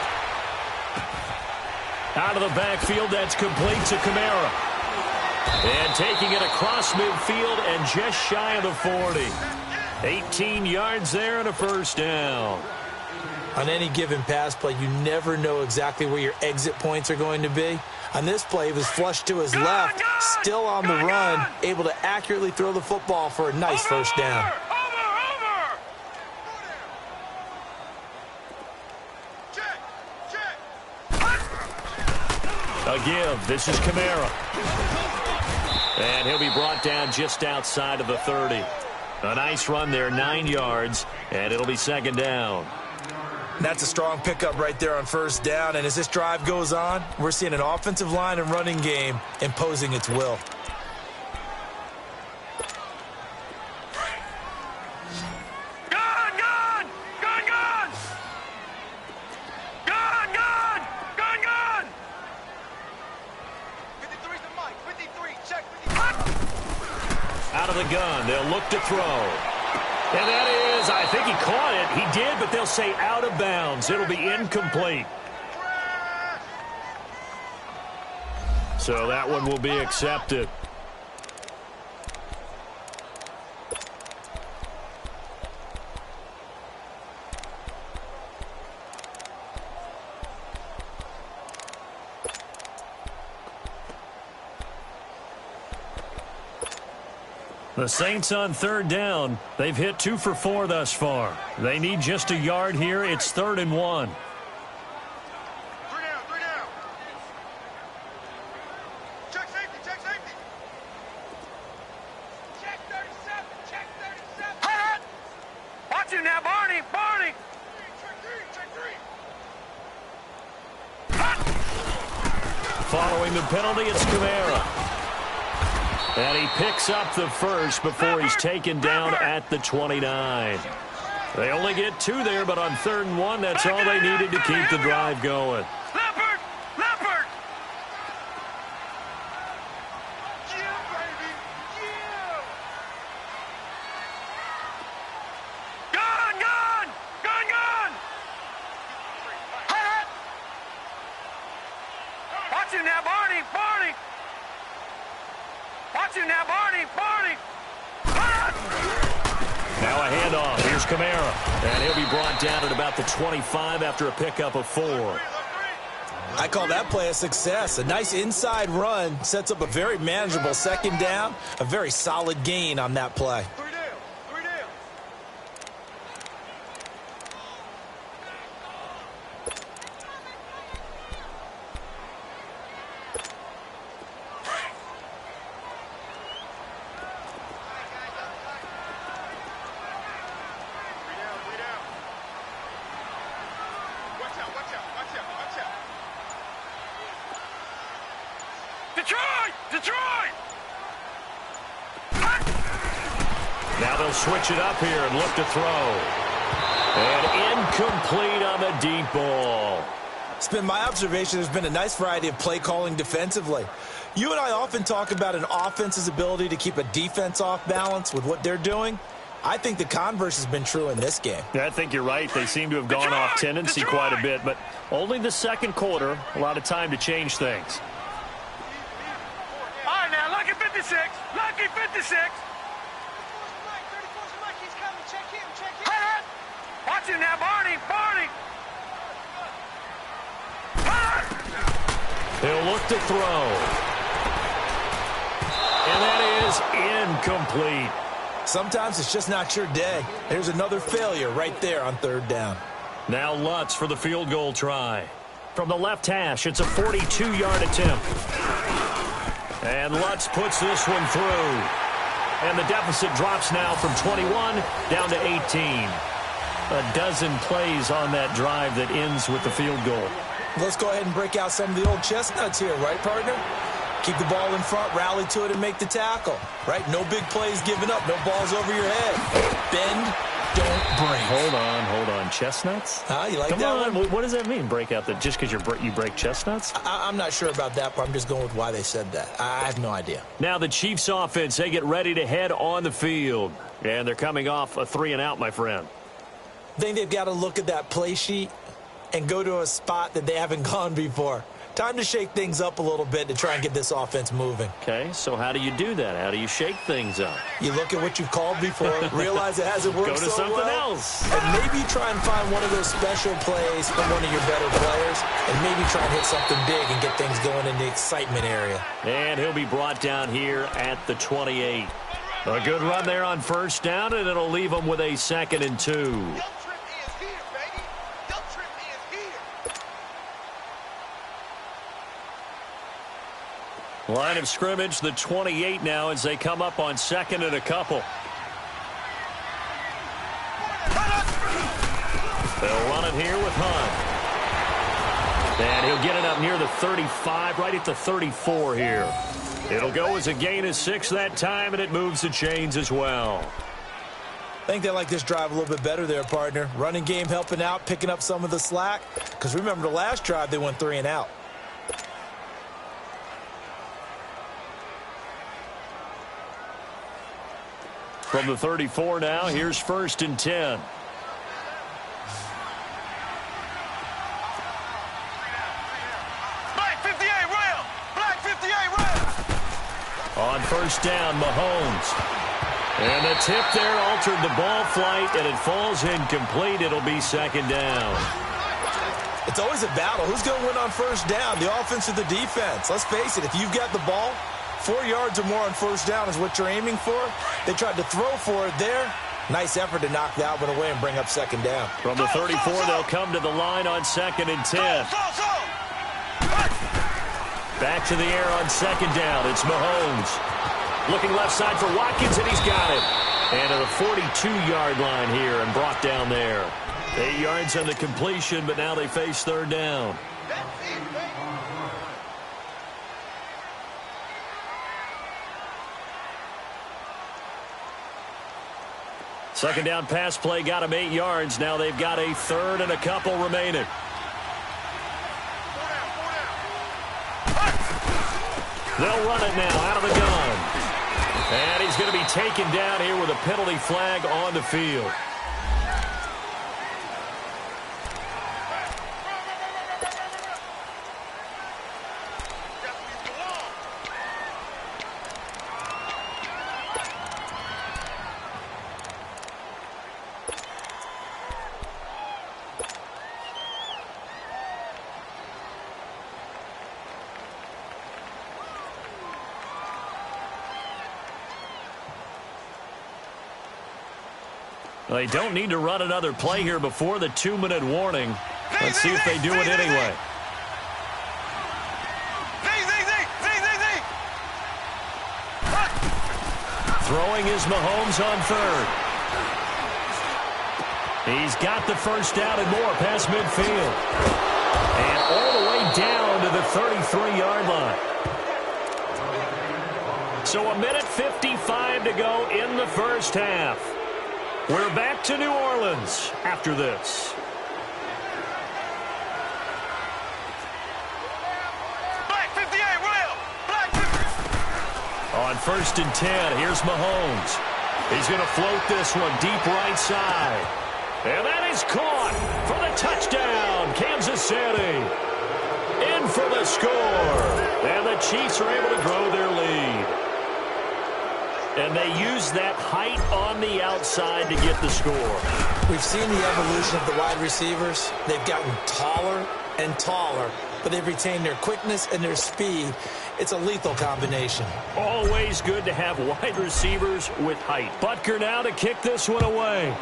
[SPEAKER 1] Out of the backfield, that's complete to Kamara. And taking it across midfield and just shy of the 40. 18 yards there and a 1st down.
[SPEAKER 2] On any given pass play, you never know exactly where your exit points are going to be. On this play, he was flushed to his left, still on the run, able to accurately throw the football for a nice 1st down.
[SPEAKER 1] A give. This is Kamara. And he'll be brought down just outside of the 30. A nice run there, 9 yards, and it'll be 2nd down.
[SPEAKER 2] That's a strong pickup right there on 1st down, and as this drive goes on, we're seeing an offensive line and running game imposing its will.
[SPEAKER 1] Out of the gun, they'll look to throw. And that is, I think he caught it. He did, but they'll say out of bounds. It'll be incomplete. So that one will be accepted. The Saints on 3rd down. They've hit 2 for 4 thus far. They need just a yard here. It's 3rd and 1.
[SPEAKER 3] 3 down, 3 down. Check safety, check safety.
[SPEAKER 1] Following the penalty, it's Kamara. And he picks up the first before he's taken down at the 29. They only get 2 there, but on 3rd and 1, that's all they needed to keep the drive going.
[SPEAKER 3] Leopard! Leopard! Yeah, baby! Yeah! Gone! Gone! Gone! Gone! Hot! Watch him now, Barney! Barney! Watch him now, Barney! Barney! Hot!
[SPEAKER 1] Now a handoff. Here's Kamara. And he'll be brought down at about the 25 after a pickup of 4.
[SPEAKER 2] I call that play a success. A nice inside run sets up a very manageable 2nd down. A very solid gain on that play.
[SPEAKER 3] 3 down. 3 down. Detroit! Detroit!
[SPEAKER 1] Now they'll switch it up here and look to throw. And incomplete on the deep ball.
[SPEAKER 2] It's been my observation there's been a nice variety of play calling defensively. You and I often talk about an offense's ability to keep a defense off balance with what they're doing. I think the converse has been true in this game.
[SPEAKER 1] Yeah, I think you're right. They seem to have gone off tendency quite a bit, but only the 2nd quarter, a lot of time to change things.
[SPEAKER 3] All right, now, Lucky 56. Lucky 56. Hot! Watch him now, Barney. Barney. Hot!
[SPEAKER 1] He'll look to throw. And that is incomplete.
[SPEAKER 2] Sometimes it's just not your day. There's another failure right there on 3rd down.
[SPEAKER 1] Now Lutz for the field goal try. From the left hash, it's a 42-yard attempt. And Lutz puts this one through. And the deficit drops now from 21 down to 18. A dozen plays on that drive that ends with the field goal.
[SPEAKER 2] Let's go ahead and break out some of the old chestnuts here, right, partner? Keep the ball in front, rally to it, and make the tackle, right? No big plays given up, no balls over your head. Bend, don't break.
[SPEAKER 1] Hold on. Chestnuts?
[SPEAKER 2] You like
[SPEAKER 1] Come
[SPEAKER 2] that
[SPEAKER 1] on.
[SPEAKER 2] one?
[SPEAKER 1] What does that mean, break out? Just because you break chestnuts?
[SPEAKER 2] I'm not sure about that, but I'm just going with why they said that. I have no idea.
[SPEAKER 1] Now the Chiefs offense, they get ready to head on the field. And they're coming off a 3-and-out, my friend.
[SPEAKER 2] I think they've got to look at that play sheet and go to a spot that they haven't gone before. Time to shake things up a little bit to try and get this offense moving.
[SPEAKER 1] Okay, so how do you do that? How do you shake things up?
[SPEAKER 2] You look at what you've called before, realize it hasn't worked
[SPEAKER 1] Go to
[SPEAKER 2] so
[SPEAKER 1] something
[SPEAKER 2] well,
[SPEAKER 1] else.
[SPEAKER 2] and maybe try and find one of those special plays from one of your better players, and maybe try and hit something big and get things going in the excitement area.
[SPEAKER 1] And he'll be brought down here at the 28. A good run there on 1st down, and it'll leave them with a 2nd and 2. Line of scrimmage, the 28 now as they come up on 2nd and a couple. They'll run it here with Hunt. And he'll get it up near the 35, right at the 34 here. It'll go as a gain of 6 that time, and it moves the chains as well.
[SPEAKER 2] I think they like this drive a little bit better there, partner. Running game helping out, picking up some of the slack. Because remember, the last drive, they went 3-and-out.
[SPEAKER 1] From the 34 now, here's 1st and 10.
[SPEAKER 3] Black 58 rail! Black 58 rail!
[SPEAKER 1] On 1st down, Mahomes. And the tip there altered the ball flight, and it falls incomplete. It'll be 2nd down.
[SPEAKER 2] It's always a battle. Who's going to win on 1st down, the offense or the defense? Let's face it, if you've got the ball, 4 yards or more on 1st down is what you're aiming for. They tried to throw for it there. Nice effort to knock that one away and bring up 2nd down.
[SPEAKER 1] From the 34, they'll come to the line on 2nd and 10. Back to the air on 2nd down. It's Mahomes. Looking left side for Watkins, and he's got it. And at the 42-yard line here and brought down there. 8 yards on the completion, but now they face 3rd down. Second down pass play got them 8 yards. Now they've got a third and a couple remaining. They'll run it now out of the gun. And he's going to be taken down here with a penalty flag on the field. They don't need to run another play here before the 2-minute warning. Let's see if they do it anyway. Throwing is Mahomes on third. He's got the first down and more past midfield. And all the way down to the 33-yard line. So 1:55 to go in the first half. We're back to New Orleans after this.
[SPEAKER 3] Black 58, Will. Black 50.
[SPEAKER 1] On 1st and 10, here's Mahomes. He's going to float this one deep right side. And that is caught for the touchdown, Kansas City. In for the score. And the Chiefs are able to grow their lead. And they use that height on the outside to get the score.
[SPEAKER 2] We've seen the evolution of the wide receivers. They've gotten taller and taller, but they've retained their quickness and their speed. It's a lethal combination.
[SPEAKER 1] Always good to have wide receivers with height. Butker now to kick this one away.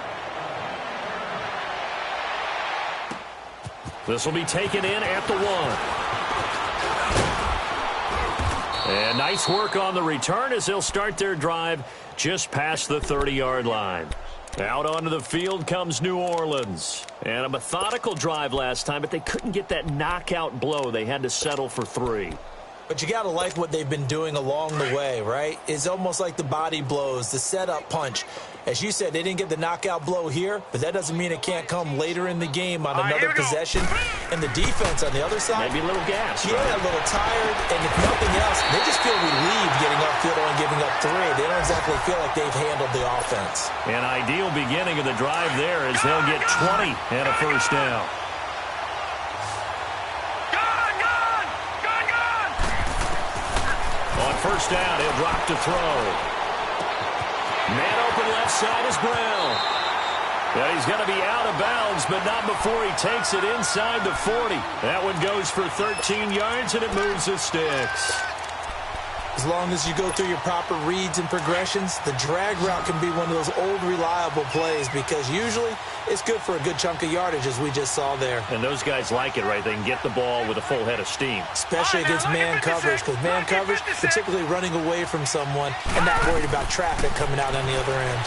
[SPEAKER 1] This will be taken in at the 1. And nice work on the return as they'll start their drive just past the 30-yard line. Out onto the field comes New Orleans. And a methodical drive last time, but they couldn't get that knockout blow. They had to settle for 3.
[SPEAKER 2] But you got to like what they've been doing along the way, right? It's almost like the body blows, the setup punch. As you said, they didn't get the knockout blow here, but that doesn't mean it can't come later in the game on another possession. And the defense on the other side,
[SPEAKER 1] maybe a little gas.
[SPEAKER 2] Yeah,
[SPEAKER 1] right?
[SPEAKER 2] A little tired. And if nothing else, they just feel relieved getting upfield and giving up 3. They don't exactly feel like they've handled the offense.
[SPEAKER 1] An ideal beginning of the drive there as they'll get 20 and a first down. On first down, he'll drop to throw. Man open left side is Brown. Yeah, he's going to be out of bounds, but not before he takes it inside the 40. That one goes for 13 yards, and it moves the sticks.
[SPEAKER 2] As long as you go through your proper reads and progressions, the drag route can be one of those old reliable plays because usually it's good for a good chunk of yardage, as we just saw there.
[SPEAKER 1] And those guys like it, right? They can get the ball with a full head of steam.
[SPEAKER 2] Especially against man coverage, because man coverage, particularly running away from someone and not worried about traffic coming out on the other end.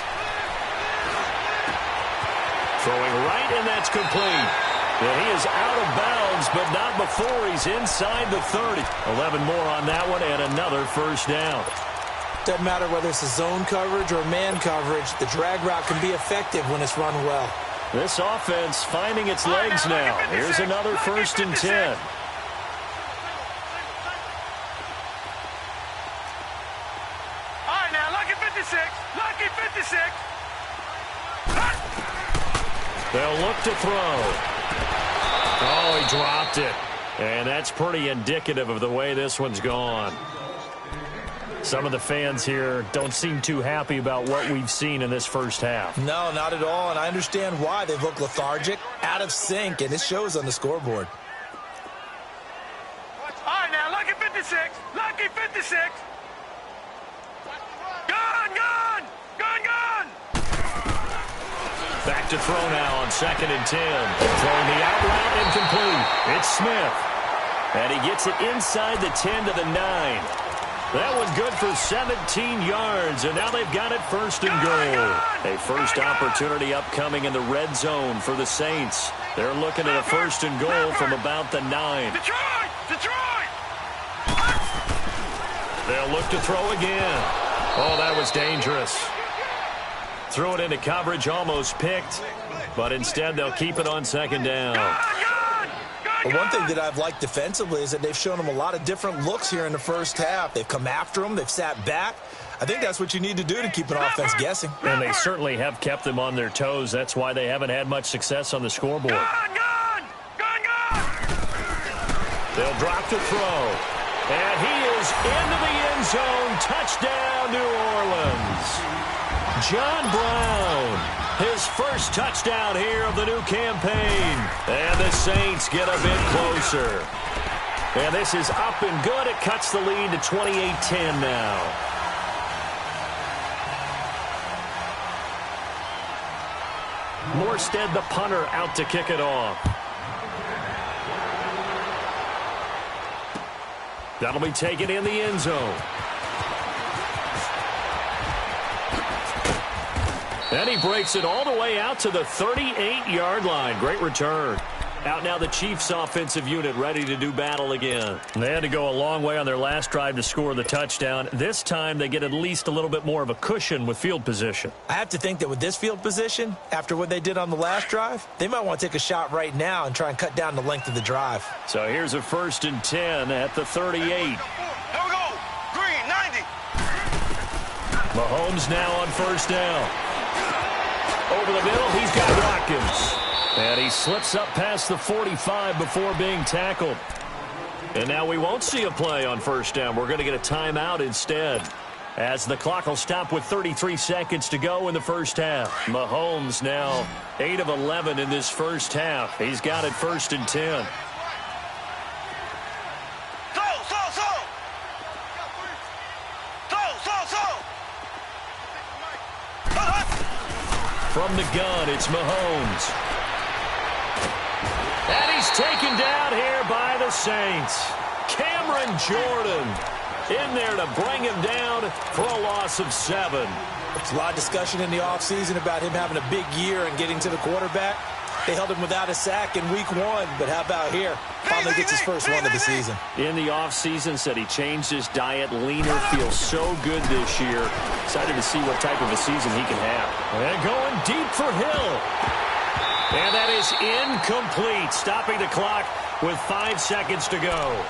[SPEAKER 1] Throwing right, and that's complete. And he is out of bounds, but not before he's inside the 30. 11 more on that one, and another first down.
[SPEAKER 2] Doesn't matter whether it's a zone coverage or man coverage, the drag route can be effective when it's run well.
[SPEAKER 1] This offense finding its legs now. Here's another 1st and 10.
[SPEAKER 3] All right, now, lucky 56. Lucky 56.
[SPEAKER 1] They'll look to throw. Oh, he dropped it. And that's pretty indicative of the way this one's gone. Some of the fans here don't seem too happy about what we've seen in this first half.
[SPEAKER 2] No, not at all, and I understand why. They've looked lethargic, out of sync, and it shows on the scoreboard.
[SPEAKER 3] All right, now, lucky 56. Lucky 56. Gun, gun, gun, gun.
[SPEAKER 1] Back to throw now on 2nd and 10. Throwing the out route incomplete. It's Smith. And he gets it inside the 10 to the 9. That one good for 17 yards, and now they've got it 1st and goal. A first opportunity upcoming in the red zone for the Saints. They're looking at a 1st and goal from about the 9.
[SPEAKER 3] Detroit! Detroit!
[SPEAKER 1] They'll look to throw again. Oh, that was dangerous. threw it into coverage, almost picked, but instead they'll keep it on second down.
[SPEAKER 2] But one thing that I've liked defensively is that they've shown them a lot of different looks here in the first half. They've come after them. They've sat back. I think that's what you need to do to keep an offense guessing.
[SPEAKER 1] And they certainly have kept them on their toes. That's why they haven't had much success on the scoreboard. They'll drop to throw. And he is into the end zone. Touchdown, New Orleans. John Brown, his first touchdown here of the new campaign. And the Saints get a bit closer. And this is up and good. It cuts the lead to 28-10 now. Morstead, the punter, out to kick it off. That'll be taken in the end zone. And he breaks it all the way out to the 38-yard line. Great return. Out now the Chiefs offensive unit ready to do battle again. They had to go a long way on their last drive to score the touchdown. This time they get at least a little bit more of a cushion with field position.
[SPEAKER 2] I have to think that with this field position, after what they did on the last drive, they might want to take a shot right now and try and cut down the length of the drive.
[SPEAKER 1] So here's a 1st and 10 at the 38.
[SPEAKER 3] Here we go. Green, 90.
[SPEAKER 1] Mahomes now on 1st down. Over the middle, he's got Watkins. And he slips up past the 45 before being tackled. And now we won't see a play on 1st down. We're going to get a timeout instead, as the clock will stop with 33 seconds to go in the first half. Mahomes now 8 of 11 in this first half. He's got it 1st and 10. From the gun, it's Mahomes. And he's taken down here by the Saints. Cameron Jordan in there to bring him down for a loss of 7.
[SPEAKER 2] There's a lot of discussion in the offseason about him having a big year and getting to the quarterback. They held him without a sack in week 1, but how about here? Finally gets his first one of the season.
[SPEAKER 1] In the offseason, said he changed his diet, leaner, feels so good this year. Excited to see what type of a season he can have. And going deep for Hill. And that is incomplete, stopping the clock with 5 seconds to go.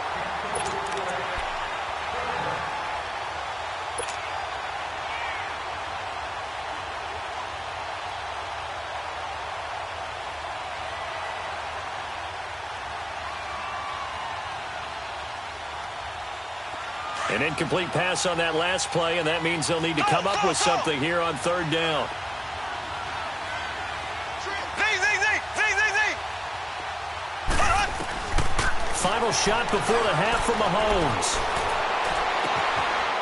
[SPEAKER 1] An incomplete pass on that last play, and that means they'll need to come up with something here on 3rd down. Final shot before the half from Mahomes.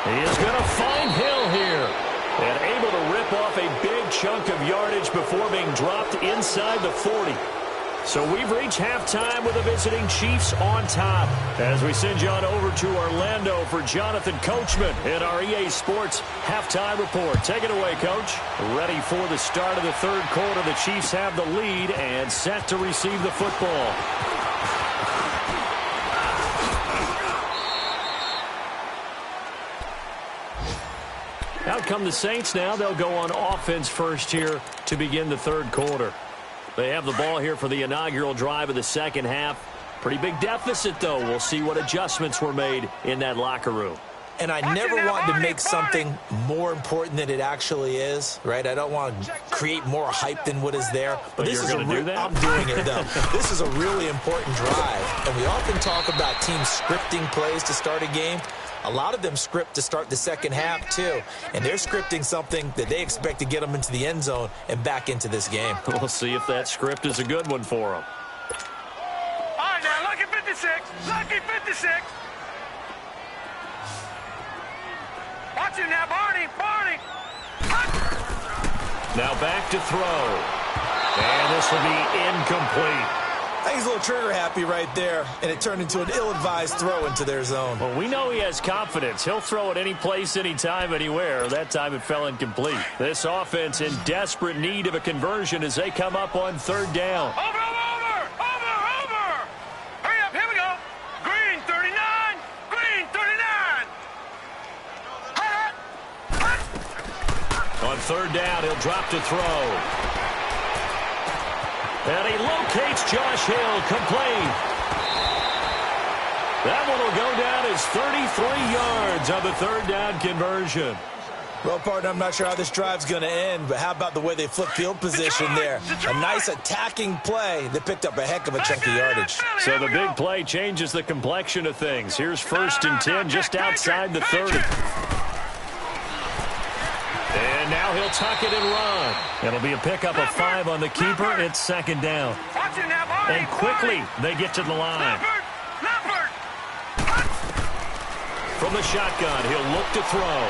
[SPEAKER 1] He is going to find Hill here. And able to rip off a big chunk of yardage before being dropped inside the 40. So we've reached halftime with the visiting Chiefs on top. As we send you on over to Orlando for Jonathan Coachman in our EA Sports Halftime Report. Take it away, Coach. Ready for the start of the 3rd quarter. The Chiefs have the lead and set to receive the football. Out come the Saints now. They'll go on offense first here to begin the 3rd quarter. They have the ball here for the inaugural drive of the second half. Pretty big deficit, though. We'll see what adjustments were made in that locker room.
[SPEAKER 2] And I never want to make something more important than it actually is, right? I don't want to create more hype than what is there.
[SPEAKER 1] But this is going to do that?
[SPEAKER 2] I'm doing it, though. This is a really important drive. And we often talk about teams scripting plays to start a game. A lot of them script to start the second half, too. And they're scripting something that they expect to get them into the end zone and back into this game.
[SPEAKER 1] We'll see if that script is a good one for them.
[SPEAKER 3] All right, now, lucky 56. Lucky 56. Watch him now, Barney. Barney.
[SPEAKER 1] Now back to throw. And this will be incomplete.
[SPEAKER 2] I think he's a little trigger happy right there, and it turned into an ill-advised throw into their zone.
[SPEAKER 1] Well, we know he has confidence. He'll throw it any place, anytime, anywhere. That time it fell incomplete. This offense in desperate need of a conversion as they come up on 3rd down.
[SPEAKER 3] Over. Hurry up, here we go. Green 39. Green 39.
[SPEAKER 1] On third down, he'll drop to throw. And he locates Josh Hill, complete. That one will go down as 33 yards on the third down conversion.
[SPEAKER 2] Well, partner, I'm not sure how this drive's going to end, but how about the way they flip field position there? A nice attacking play. They picked up a heck of a chunk of yardage.
[SPEAKER 1] So the big play changes the complexion of things. Here's 1st and 10 just outside the 30. And now he'll tuck it and run. It'll be a pickup of 5 on the keeper. It's 2nd down. And quickly they get to the line. From the shotgun, he'll look to throw.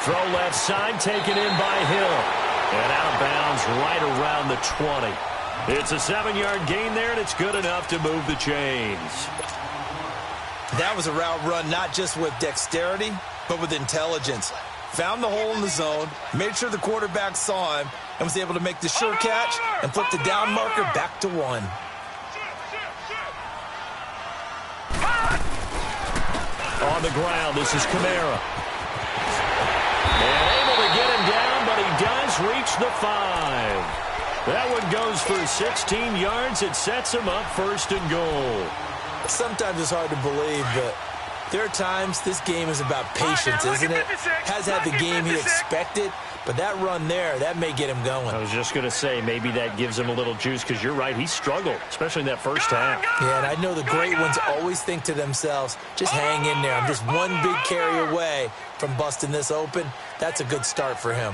[SPEAKER 1] Throw left side, taken in by Hill. And out of bounds right around the 20. It's a 7-yard gain there, and it's good enough to move the chains.
[SPEAKER 2] That was a route run not just with dexterity, but with intelligence. Found the hole in the zone, made sure the quarterback saw him, and was able to make the sure catch and flip the down marker back to 1.
[SPEAKER 1] On the ground, this is Kamara. And able to get him down, but he does reach the 5. That one goes for 16 yards. It sets him up 1st and goal.
[SPEAKER 2] Sometimes it's hard to believe, but there are times this game is about patience, isn't it? Has had the game he expected, but that run there, that may get him going.
[SPEAKER 1] I was just going to say, maybe that gives him a little juice, because you're right, he struggled, especially in that first half.
[SPEAKER 2] Yeah, and I know the great ones always think to themselves, just hang in there. I'm just one big carry away from busting this open. That's a good start for him.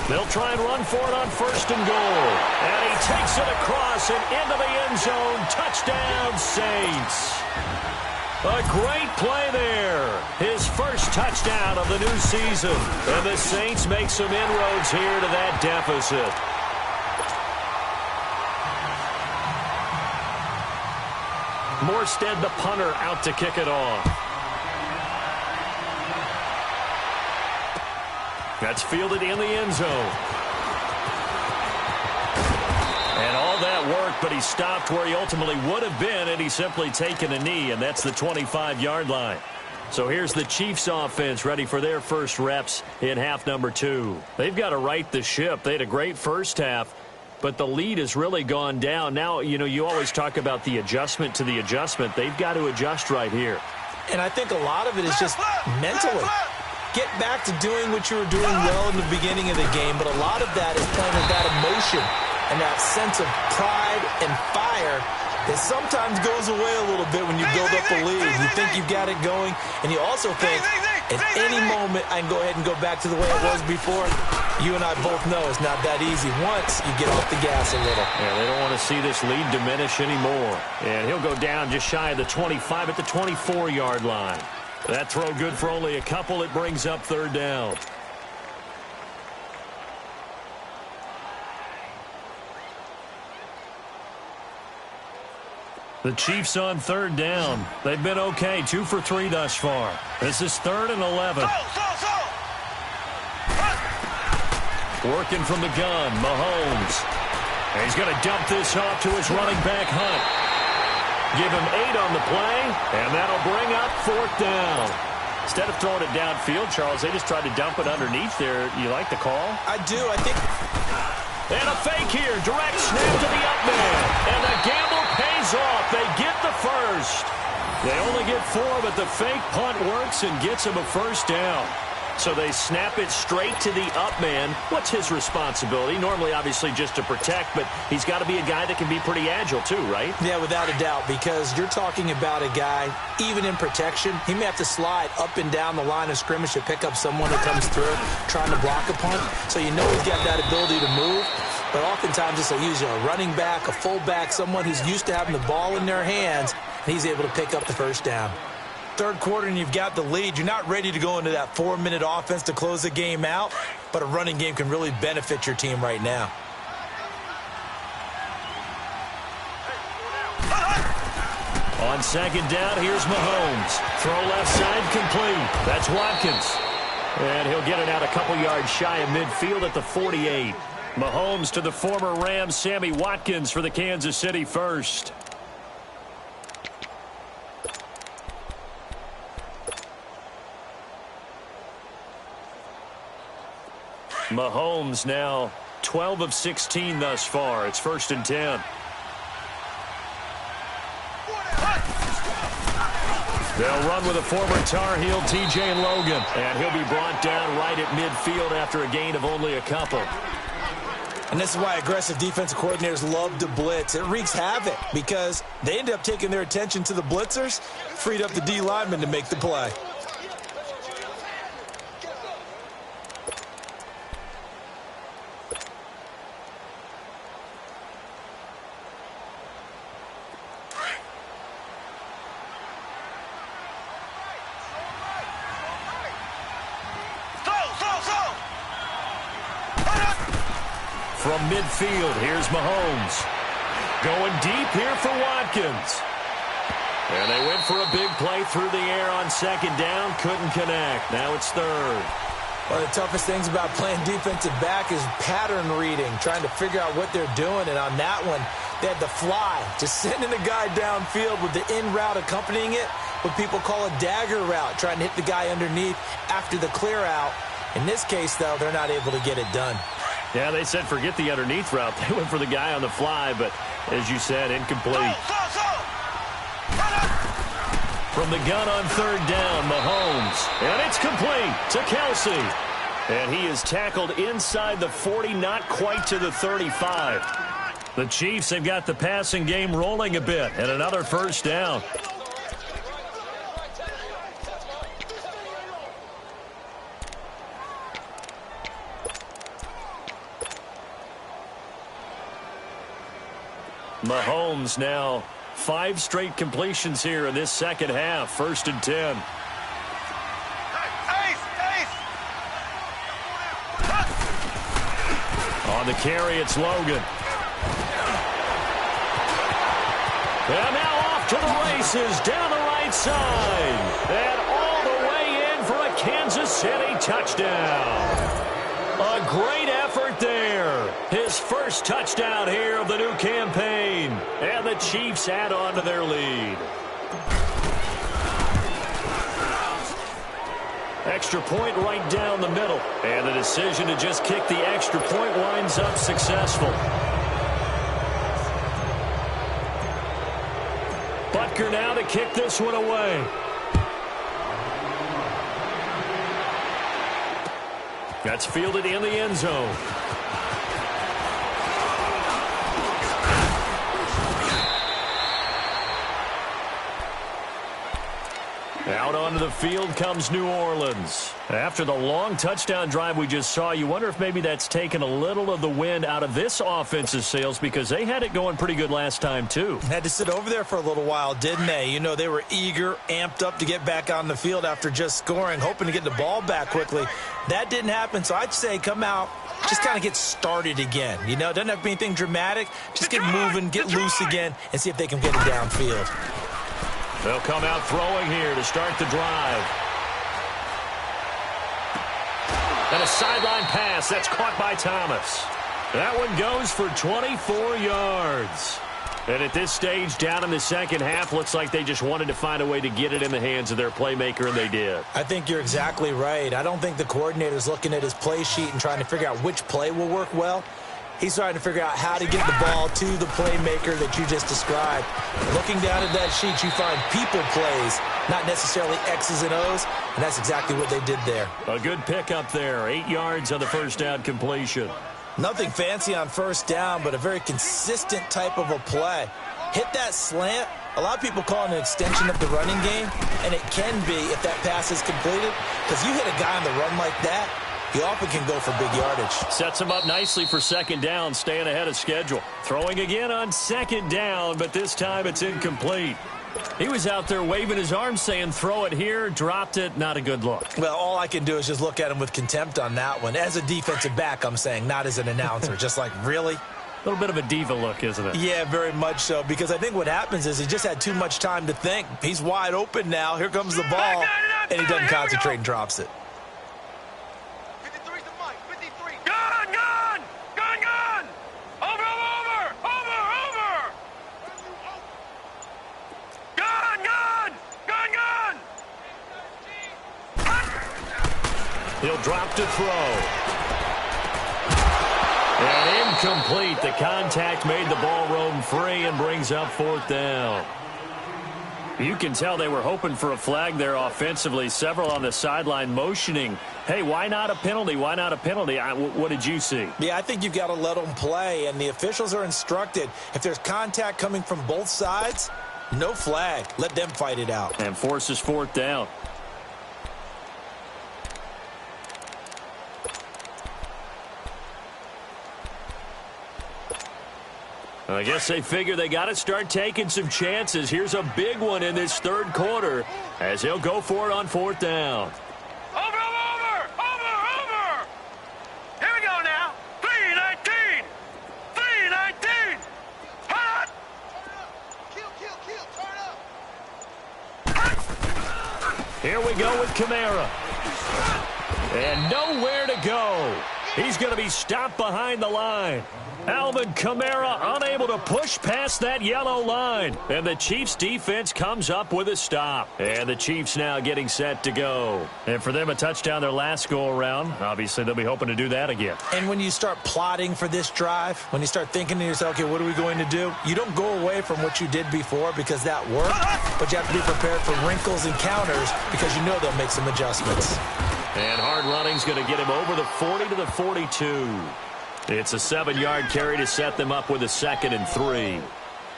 [SPEAKER 1] They'll try and run for it on 1st and goal. And he takes it across and into the end zone. Touchdown, Saints. A great play there. His first touchdown of the new season. And the Saints make some inroads here to that deficit. Morstead, the punter, out to kick it off. That's fielded in the end zone. And all that work, but he stopped where he ultimately would have been, and he's simply taken a knee, and that's the 25-yard line. So here's the Chiefs offense ready for their first reps in half number 2. They've got to right the ship. They had a great first half, but the lead has really gone down. Now, you know, you always talk about the adjustment to the adjustment. They've got to adjust right here.
[SPEAKER 2] And I think a lot of it is just mentally. Get back to doing what you were doing well in the beginning of the game, but a lot of that is playing with that emotion and that sense of pride and fire that sometimes goes away a little bit when you build up a lead. You think you've got it going, and you also think, at any moment, I can go ahead and go back to the way it was before. You and I both know it's not that easy once you get off the gas a little.
[SPEAKER 1] Yeah, they don't want to see this lead diminish anymore. And he'll go down just shy of the 25 at the 24-yard line. That throw good for only a couple. It brings up 3rd down. The Chiefs on 3rd down. They've been okay, 2 for 3 thus far. This is 3rd and 11. Working from the gun, Mahomes. And he's going to dump this off to his running back, Hunt. Give him 8 on the play, and that'll bring up 4th down. Instead of throwing it downfield, Charles, they just tried to dump it underneath there. You like the call?
[SPEAKER 2] I do. I think.
[SPEAKER 1] And a fake here. Direct snap to the up man. And the gamble pays off. They get the first. They only get 4, but the fake punt works and gets them a 1st down. So they snap it straight to the up man. What's his responsibility? Normally, obviously, just to protect, but he's got to be a guy that can be pretty agile too, right?
[SPEAKER 2] Yeah, without a doubt, because you're talking about a guy, even in protection, he may have to slide up and down the line of scrimmage to pick up someone that comes through trying to block a punt. So you know he's got that ability to move, but oftentimes it's usually a running back, a fullback, someone who's used to having the ball in their hands, and he's able to pick up the 1st down. 3rd quarter and you've got the lead. You're not ready to go into that 4-minute offense to close the game out, but a running game can really benefit your team right now.
[SPEAKER 1] On 2nd down, here's Mahomes. Throw left side complete. That's Watkins. And he'll get it out a couple yards shy of midfield at the 48. Mahomes to the former Rams, Sammy Watkins for the Kansas City first. Mahomes now 12 of 16 thus far. It's 1st and 10. They'll run with a former Tar Heel, T.J. Logan. And he'll be brought down right at midfield after a gain of only a couple.
[SPEAKER 2] And this is why aggressive defensive coordinators love to blitz. It wreaks havoc because they end up taking their attention to the blitzers, freed up the D lineman to make the play.
[SPEAKER 1] From midfield, here's Mahomes. Going deep here for Watkins. And they went for a big play through the air on 2nd down. Couldn't connect. Now it's 3rd.
[SPEAKER 2] One of the toughest things about playing defensive back is pattern reading, trying to figure out what they're doing. And on that one, they had the fly, just sending the guy downfield with the in route accompanying it, what people call a dagger route, trying to hit the guy underneath after the clear out. In this case, though, they're not able to get it done.
[SPEAKER 1] Yeah, they said forget the underneath route. They went for the guy on the fly, but as you said, incomplete. From the gun on 3rd down, Mahomes. And it's complete to Kelsey. And he is tackled inside the 40, not quite to the 35. The Chiefs have got the passing game rolling a bit, and another 1st down. Mahomes now 5 straight completions here in this second half. 1st and 10. On the carry, it's Logan. And now off to the races down the right side. And all the way in for a Kansas City touchdown. A great effort there. His first touchdown here of the new campaign. And the Chiefs add on to their lead. Extra point right down the middle. And the decision to just kick the extra point winds up successful. Butker now to kick this one away. That's fielded in the end zone. Out onto the field comes New Orleans. After the long touchdown drive we just saw, you wonder if maybe that's taken a little of the wind out of this offense's sails because they had it going pretty good last time too.
[SPEAKER 2] Had to sit over there for a little while, didn't they? You know, they were eager, amped up to get back on the field after just scoring, hoping to get the ball back quickly. That didn't happen, so I'd say come out, just kind of get started again. You know, doesn't have to be anything dramatic. Just get moving, get loose again, and see if they can get it downfield.
[SPEAKER 1] They'll come out throwing here to start the drive. And a sideline pass. That's caught by Thomas. That one goes for 24 yards. And at this stage, down in the second half, looks like they just wanted to find a way to get it in the hands of their playmaker, and they did.
[SPEAKER 2] I think you're exactly right. I don't think the coordinator's looking at his play sheet and trying to figure out which play will work well. He's trying to figure out how to get the ball to the playmaker that you just described. Looking down at that sheet, you find people plays, not necessarily X's and O's, and that's exactly what they did there.
[SPEAKER 1] A good pickup there, 8 yards on the first down completion.
[SPEAKER 2] Nothing fancy on first down, but a very consistent type of a play. Hit that slant. A lot of people call it an extension of the running game, and it can be if that pass is completed, because you hit a guy on the run like that, he often can go for big yardage.
[SPEAKER 1] Sets him up nicely for second down, staying ahead of schedule. Throwing again on second down, but this time it's incomplete. He was out there waving his arms saying, throw it here, dropped it, not a good look.
[SPEAKER 2] Well, all I can do is just look at him with contempt on that one. As a defensive back, I'm saying, not as an announcer. Just like, really?
[SPEAKER 1] A little bit of a diva look, isn't it?
[SPEAKER 2] Yeah, very much so, because I think what happens is he just had too much time to think. He's wide open now. Here comes the ball, and he doesn't concentrate and drops it.
[SPEAKER 1] He'll drop to throw. And incomplete. The contact made the ball roam free and brings up 4th down. You can tell they were hoping for a flag there offensively. Several on the sideline motioning, hey, why not a penalty? Why not a penalty? What did you see?
[SPEAKER 2] Yeah, I think you've got to let them play, and the officials are instructed. If there's contact coming from both sides, no flag. Let them fight it out.
[SPEAKER 1] And forces 4th down. I guess they figure they got to start taking some chances. Here's a big one in this 3rd quarter as he'll go for it on 4th down.
[SPEAKER 3] Over! Here we go now. 3-19. 3-19. Hot!
[SPEAKER 4] Turn up.
[SPEAKER 1] Here we go with Kamara. And nowhere to go. He's going to be stopped behind the line. Alvin Kamara unable to push past that yellow line. And the Chiefs defense comes up with a stop. And the Chiefs now getting set to go. And for them, a touchdown their last go-around. Obviously, they'll be hoping to do that again.
[SPEAKER 2] And when you start plotting for this drive, when you start thinking to yourself, okay, what are we going to do? You don't go away from what you did before because that worked. But you have to be prepared for wrinkles and counters because you know they'll make some adjustments.
[SPEAKER 1] And hard running's going to get him over the 40 to the 42. It's a 7-yard carry to set them up with a 2nd and 3.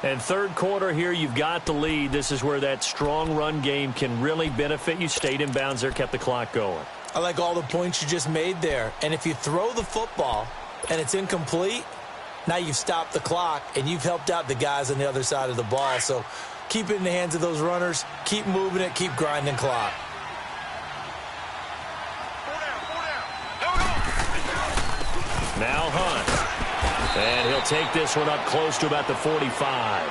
[SPEAKER 1] And 3rd quarter here, you've got the lead. This is where that strong run game can really benefit you. Stayed in bounds there, kept the clock going.
[SPEAKER 2] I like all the points you just made there. And if you throw the football and it's incomplete, now you've stopped the clock and you've helped out the guys on the other side of the ball. So keep it in the hands of those runners. Keep moving it. Keep grinding clock.
[SPEAKER 1] Now Hunt. And he'll take this one up close to about the 45.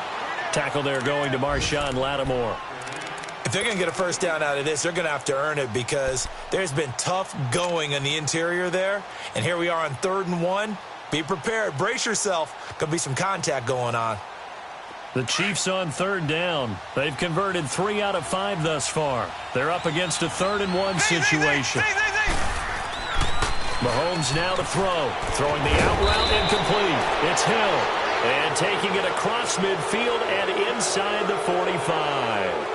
[SPEAKER 1] Tackle there going to Marshawn Lattimore.
[SPEAKER 2] If they're going to get a first down out of this, they're going to have to earn it because there's been tough going in the interior there. And here we are on 3rd and 1. Be prepared. Brace yourself. Could be some contact going on.
[SPEAKER 1] The Chiefs on 3rd down. They've converted 3 out of 5 thus far. They're up against a 3rd and 1 situation. Mahomes now to throw. Throwing the out route incomplete. It's Hill. And taking it across midfield and inside the 45.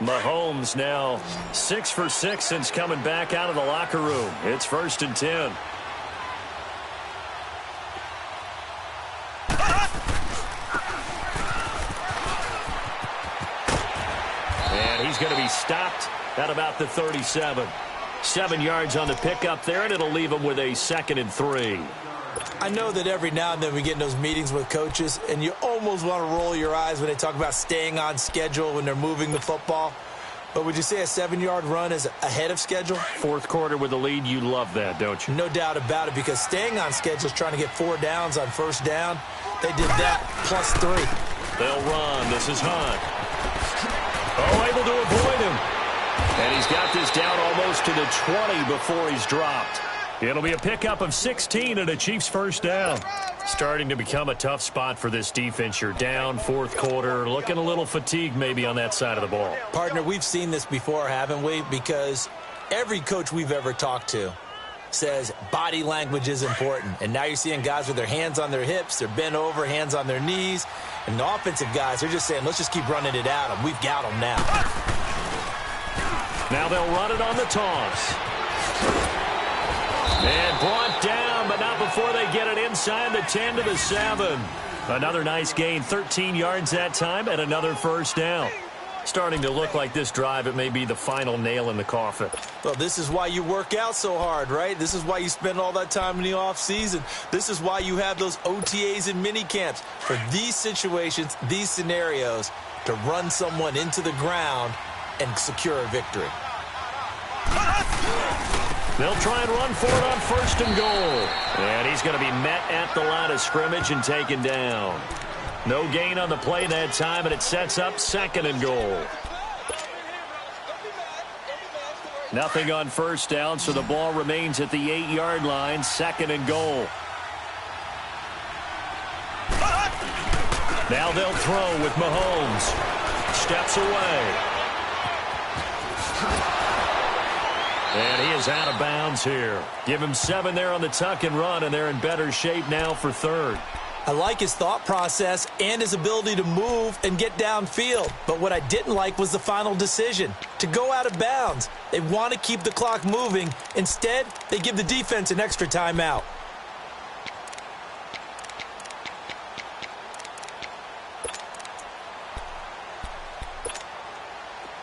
[SPEAKER 1] Mahomes now 6 for 6 since coming back out of the locker room. It's 1st and 10. And he's going to be stopped at about the 37. 7 yards on the pickup there, and it'll leave him with a 2nd and 3.
[SPEAKER 2] I know that every now and then we get in those meetings with coaches, and you almost want to roll your eyes when they talk about staying on schedule when they're moving the football. But would you say a 7-yard run is ahead of schedule?
[SPEAKER 1] 4th quarter with the lead, you love that, don't you?
[SPEAKER 2] No doubt about it, because staying on schedule is trying to get 4 downs on 1st down. They did that plus 3.
[SPEAKER 1] They'll run. This is Hunt. Oh, able to avoid him. And he's got this down almost to the 20 before he's dropped. It'll be a pickup of 16 and a Chiefs 1st down. Starting to become a tough spot for this defense. You're down 4th quarter, looking a little fatigued maybe on that side of the ball.
[SPEAKER 2] Partner, we've seen this before, haven't we? Because every coach we've ever talked to says body language is important. And now you're seeing guys with their hands on their hips, they're bent over, hands on their knees. And the offensive guys, they're just saying, let's just keep running it at them. We've got them now.
[SPEAKER 1] Now they'll run it on the toss. And brought down, but not before they get it inside the 10 to the 7. Another nice gain, 13 yards that time, and another 1st down. Starting to look like this drive, it may be the final nail in the coffin.
[SPEAKER 2] Well, this is why you work out so hard, right? This is why you spend all that time in the offseason. This is why you have those OTAs and mini camps. For these situations, these scenarios, to run someone into the ground and secure a victory.
[SPEAKER 1] They'll try and run for it on 1st and goal. And he's going to be met at the line of scrimmage and taken down. No gain on the play that time, and it sets up 2nd and goal. Nothing on 1st down, so the ball remains at the 8-yard line, 2nd and goal. Now they'll throw with Mahomes. Steps away. And he is out of bounds here. Give him 7 there on the tuck and run, and they're in better shape now for third.
[SPEAKER 2] I like his thought process and his ability to move and get downfield. But what I didn't like was the final decision, to go out of bounds. They want to keep the clock moving. Instead, they give the defense an extra timeout.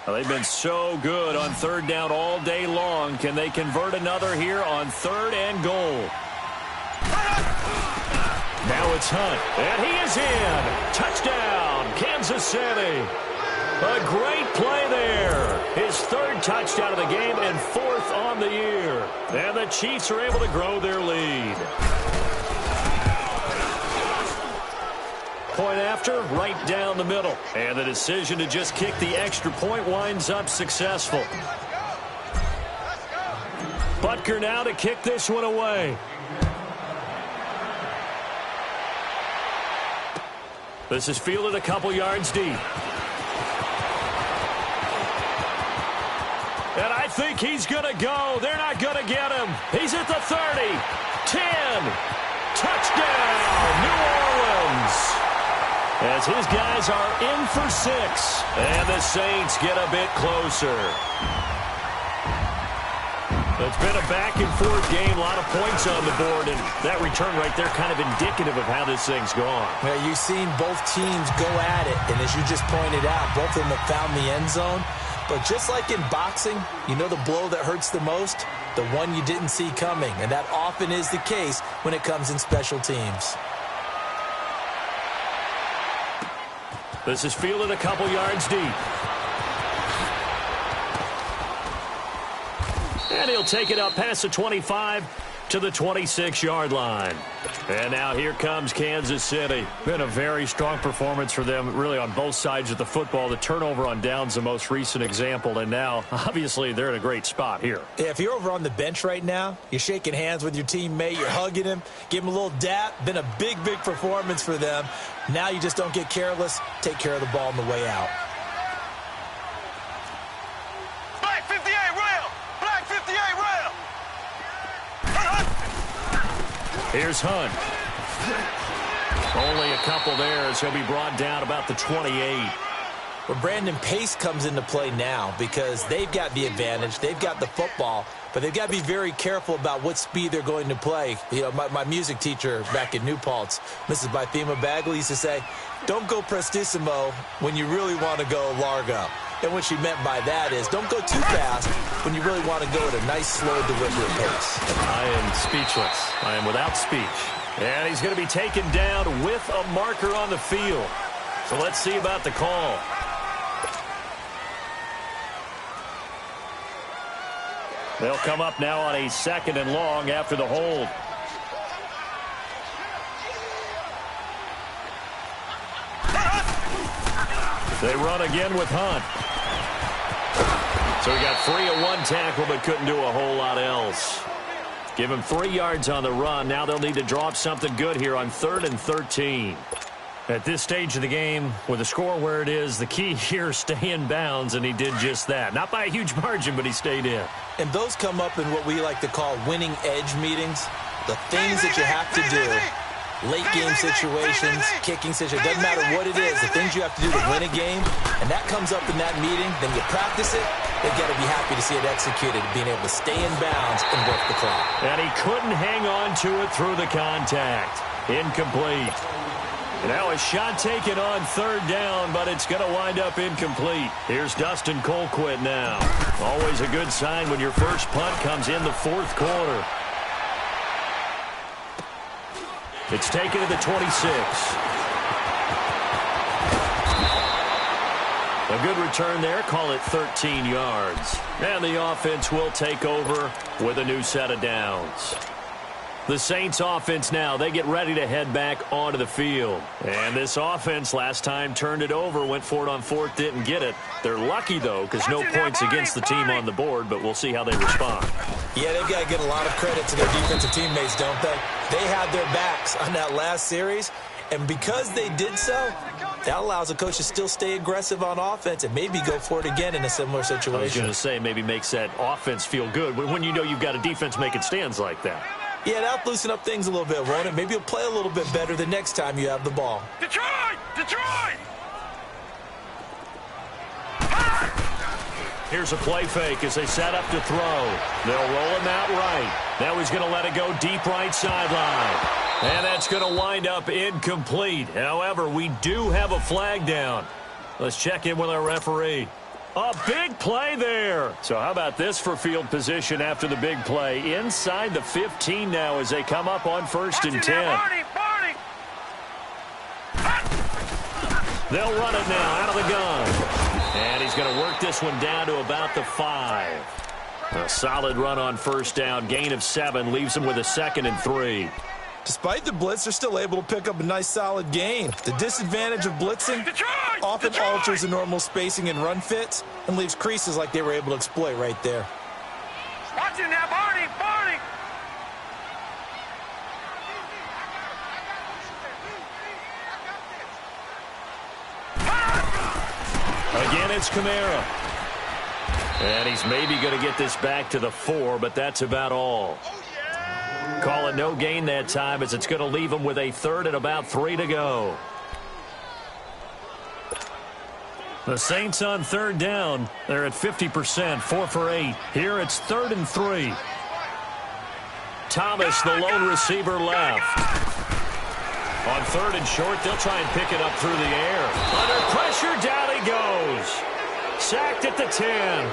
[SPEAKER 1] Well, they've been so good on third down all day long. Can they convert another here on 3rd and goal? Now it's Hunt, and he is in. Touchdown, Kansas City. A great play there. His 3rd touchdown of the game and 4th on the year. And the Chiefs are able to grow their lead. Point after, right down the middle. And the decision to just kick the extra point winds up successful. Butker now to kick this one away. This is fielded a couple yards deep. And I think he's going to go. They're not going to get him. He's at the 30. 10. Touchdown, New Orleans. As his guys are in for 6. And the Saints get a bit closer. It's been a back-and-forth game, a lot of points on the board, and that return right there kind of indicative of how this thing's gone.
[SPEAKER 2] Well, you've seen both teams go at it, and as you just pointed out, both of them have found the end zone. But just like in boxing, you know the blow that hurts the most? The one you didn't see coming, and that often is the case when it comes in special teams.
[SPEAKER 1] This is fielded a couple yards deep. And he'll take it up past the 25 to the 26-yard line. And now here comes Kansas City. Been a very strong performance for them, really, on both sides of the football. The turnover on downs, the most recent example. And now, obviously, they're in a great spot here.
[SPEAKER 2] Yeah, if you're over on the bench right now, you're shaking hands with your teammate, you're hugging him, give him a little dap. Been a big performance for them. Now you just don't get careless. Take care of the ball on the way out.
[SPEAKER 3] Black 58 rail! Black 58 rail!
[SPEAKER 1] Here's Hunt. Only a couple there as he'll be brought down about the 28.
[SPEAKER 2] Well, Brandon, pace comes into play now because they've got the advantage. They've got the football, but they've got to be very careful about what speed they're going to play. You know, my music teacher back in New Paltz, Mrs. Bythema Bagley, used to say, don't go prestissimo when you really want to go largo. And what she meant by that is don't go too fast when you really want to go at a nice, slow, deliberate pace.
[SPEAKER 1] I am speechless. I am without speech. And he's going to be taken down with a marker on the field. So let's see about the call. They'll come up now on a 2nd and long after the hold. They run again with Hunt. So he got free of one tackle but couldn't do a whole lot else. Give him 3 yards on the run. Now they'll need to draw up something good here on 3rd and 13. At this stage of the game, with the score where it is, the key here, stay in bounds, and he did just that. Not by a huge margin, but he stayed in.
[SPEAKER 2] And those come up in what we like to call winning edge meetings. The things that you have to do, late game situations, kicking situations, doesn't matter what it is, the things you have to do to win a game, and that comes up in that meeting, then you practice it, they've got to be happy to see it executed, being able to stay in bounds and work the clock.
[SPEAKER 1] And he couldn't hang on to it through the contact. Incomplete. Now a shot taken on 3rd down, but it's going to wind up incomplete. Here's Dustin Colquitt now. Always a good sign when your first punt comes in the 4th quarter. It's taken to the 26. A good return there. Call it 13 yards. And the offense will take over with a new set of downs. The Saints offense now, they get ready to head back onto the field. And this offense last time turned it over, went for it on 4th, didn't get it. They're lucky, though, because no points against the team on the board, but we'll see how they respond.
[SPEAKER 2] Yeah, they've got to get a lot of credit to their defensive teammates, don't they? They had their backs on that last series, And because they did so, that allows the coach to still stay aggressive on offense and maybe go for it again in a similar situation.
[SPEAKER 1] I was going to say, maybe makes that offense feel good when you know you've got a defense making stands like that.
[SPEAKER 2] Yeah, that'll loosen up things a little bit, won't it? Maybe you'll play a little bit better the next time you have the ball.
[SPEAKER 3] Detroit! Detroit!
[SPEAKER 1] Here's a play fake as they set up to throw. They'll roll him out right. Now he's going to let it go deep right sideline. And that's going to wind up incomplete. However, we do have a flag down. Let's check in with our referee. A big play there. So how about this for field position after the big play? Inside the 15 now as they come up on 1st and 10.
[SPEAKER 3] Barney!
[SPEAKER 1] They'll run it now out of the gun. And he's going to work this one down to about the 5. A solid run on 1st down. Gain of 7 leaves them with a 2nd and 3.
[SPEAKER 2] Despite the blitz, they're still able to pick up a nice solid gain. The disadvantage of blitzing often alters the normal spacing and run fits and leaves creases like they were able to exploit right there.
[SPEAKER 3] Watch it now, Barney!
[SPEAKER 1] Again, it's Kamara. And he's maybe going to get this back to the 4, but that's about all. Call it no gain that time as it's going to leave him with a 3rd and about 3 to go. The Saints on 3rd down. They're at 50%, 4 for 8. Here it's 3rd and 3. Thomas, the lone receiver, left. On 3rd and short, they'll try and pick it up through the air. Under pressure, down he goes. Sacked at the 10.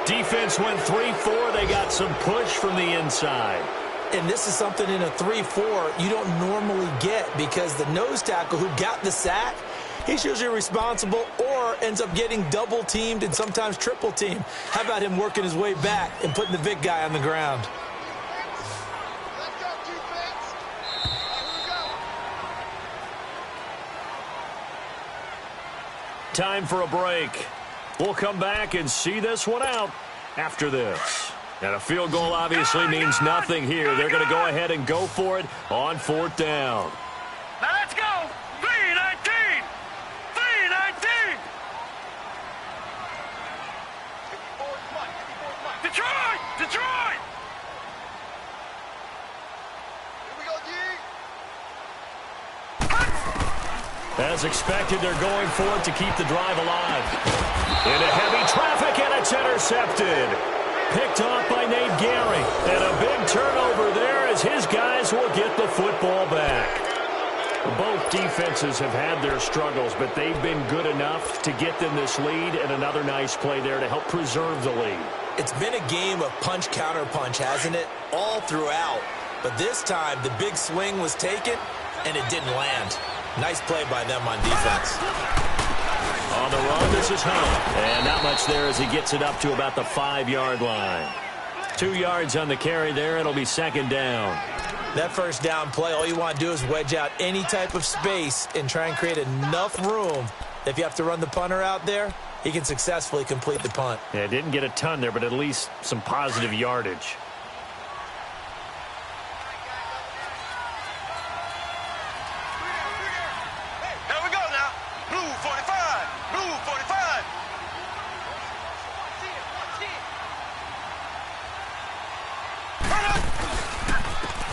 [SPEAKER 1] Defense went 3-4. They got some push from the inside.
[SPEAKER 2] And this is something in a 3-4 you don't normally get because the nose tackle who got the sack, he's usually responsible or ends up getting double-teamed and sometimes triple-teamed. How about him working his way back and putting the big guy on the ground?
[SPEAKER 1] Time for a break. We'll come back and see this one out after this. And a field goal obviously means nothing here. They're going to go ahead and go for it on 4th down.
[SPEAKER 3] Now let's go! 3-19! 3-19! Detroit! Detroit! Here we go, D!
[SPEAKER 1] As expected, they're going for it to keep the drive alive. Into heavy traffic, and it's intercepted. Picked off by Nate Gary. And a big turnover there as his guys will get the football back. Both defenses have had their struggles, but they've been good enough to get them this lead, and another nice play there to help preserve the lead.
[SPEAKER 2] It's been a game of punch-counter-punch, hasn't it? All throughout. But this time, the big swing was taken, and it didn't land. Nice play by them on defense.
[SPEAKER 1] On the run, this is Hunt. And not much there as he gets it up to about the 5-yard line. 2 yards on the carry there. It'll be 2nd down.
[SPEAKER 2] That 1st down play, all you want to do is wedge out any type of space and try and create enough room. If you have to run the punter out there, he can successfully complete the punt.
[SPEAKER 1] Yeah, didn't get a ton there, but at least some positive yardage.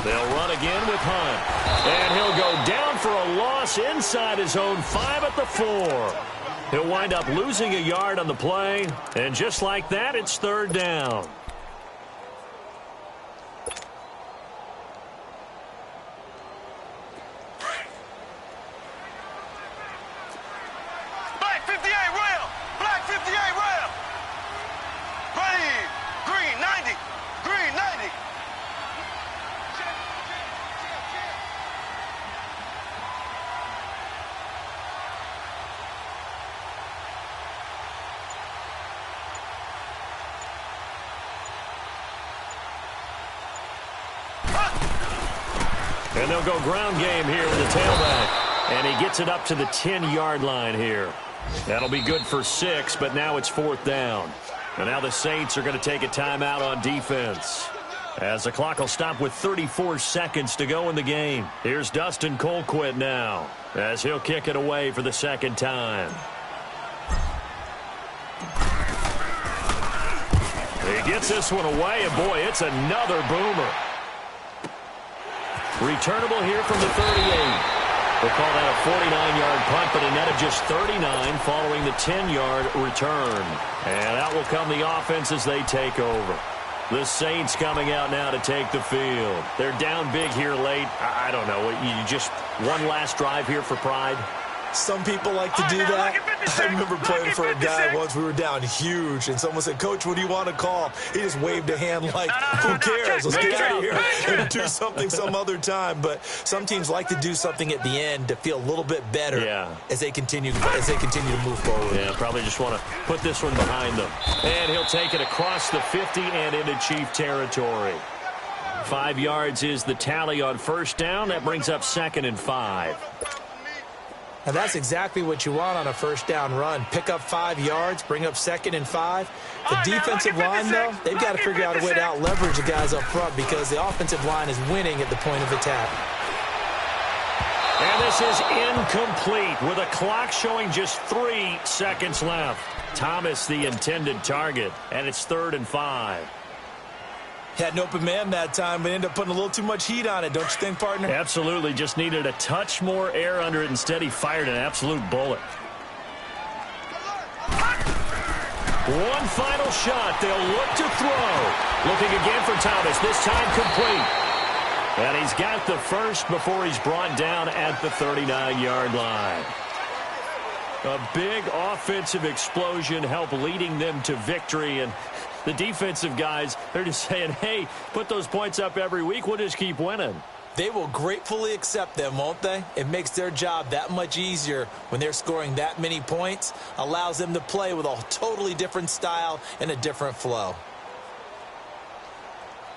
[SPEAKER 1] They'll run again with Hunt. And he'll go down for a loss inside his own 5 at the 4. He'll wind up losing a yard on the play. And just like that, it's 3rd down.
[SPEAKER 3] Black 58 rail! Black 58 rail! Green! Green 90! Green 90!
[SPEAKER 1] And they'll go ground game here with the tailback. And he gets it up to the 10-yard line here. That'll be good for 6, but now it's 4th down. And now the Saints are going to take a timeout on defense. As the clock will stop with 34 seconds to go in the game. Here's Dustin Colquitt now, as he'll kick it away for the second time. He gets this one away, and boy, it's another boomer. Returnable here from the 38. We'll call that a 49-yard punt, but a net of just 39 following the 10-yard return. And out will come the offense as they take over. The Saints coming out now to take the field. They're down big here late. I don't know. You just one last drive here for pride?
[SPEAKER 2] Some people like to do that. I remember playing for a guy once. We were down huge, and someone said, "Coach, what do you want to call?" He just waved a hand like, who cares? Let's get out of here and do something some other time. But some teams like to do something at the end to feel a little bit better as they continue to move forward.
[SPEAKER 1] Yeah, probably just want to put this one behind them. And he'll take it across the 50 and into Chief territory. 5 yards is the tally on first down. That brings up 2nd and 5.
[SPEAKER 2] And that's exactly what you want on a first down run. Pick up 5 yards, bring up 2nd and 5. The defensive line, though, they've got to figure out a way to out-leverage the guys up front because the offensive line is winning at the point of attack.
[SPEAKER 1] And this is incomplete with a clock showing just 3 seconds left. Thomas the intended target, and it's 3rd and 5.
[SPEAKER 2] Had an open man that time, but ended up putting a little too much heat on it, don't you think, partner?
[SPEAKER 1] Absolutely. Just needed a touch more air under it. Instead, he fired an absolute bullet. One final shot. They'll look to throw. Looking again for Thomas. This time complete. And he's got the first before he's brought down at the 39-yard line. A big offensive explosion helped leading them to victory. And the defensive guys, they're just saying, hey, put those points up every week. We'll just keep winning.
[SPEAKER 2] They will gratefully accept them, won't they? It makes their job that much easier when they're scoring that many points. Allows them to play with a totally different style and a different flow.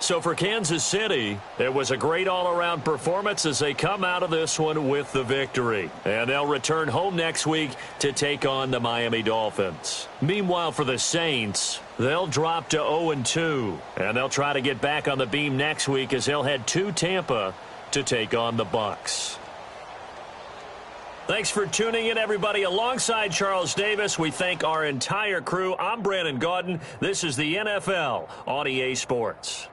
[SPEAKER 1] So for Kansas City, it was a great all-around performance as they come out of this one with the victory. And they'll return home next week to take on the Miami Dolphins. Meanwhile, for the Saints, they'll drop to 0-2. And they'll try to get back on the beam next week as they'll head to Tampa to take on the Bucs. Thanks for tuning in, everybody. Alongside Charles Davis, we thank our entire crew. I'm Brandon Gaudin. This is the NFL on EA Sports.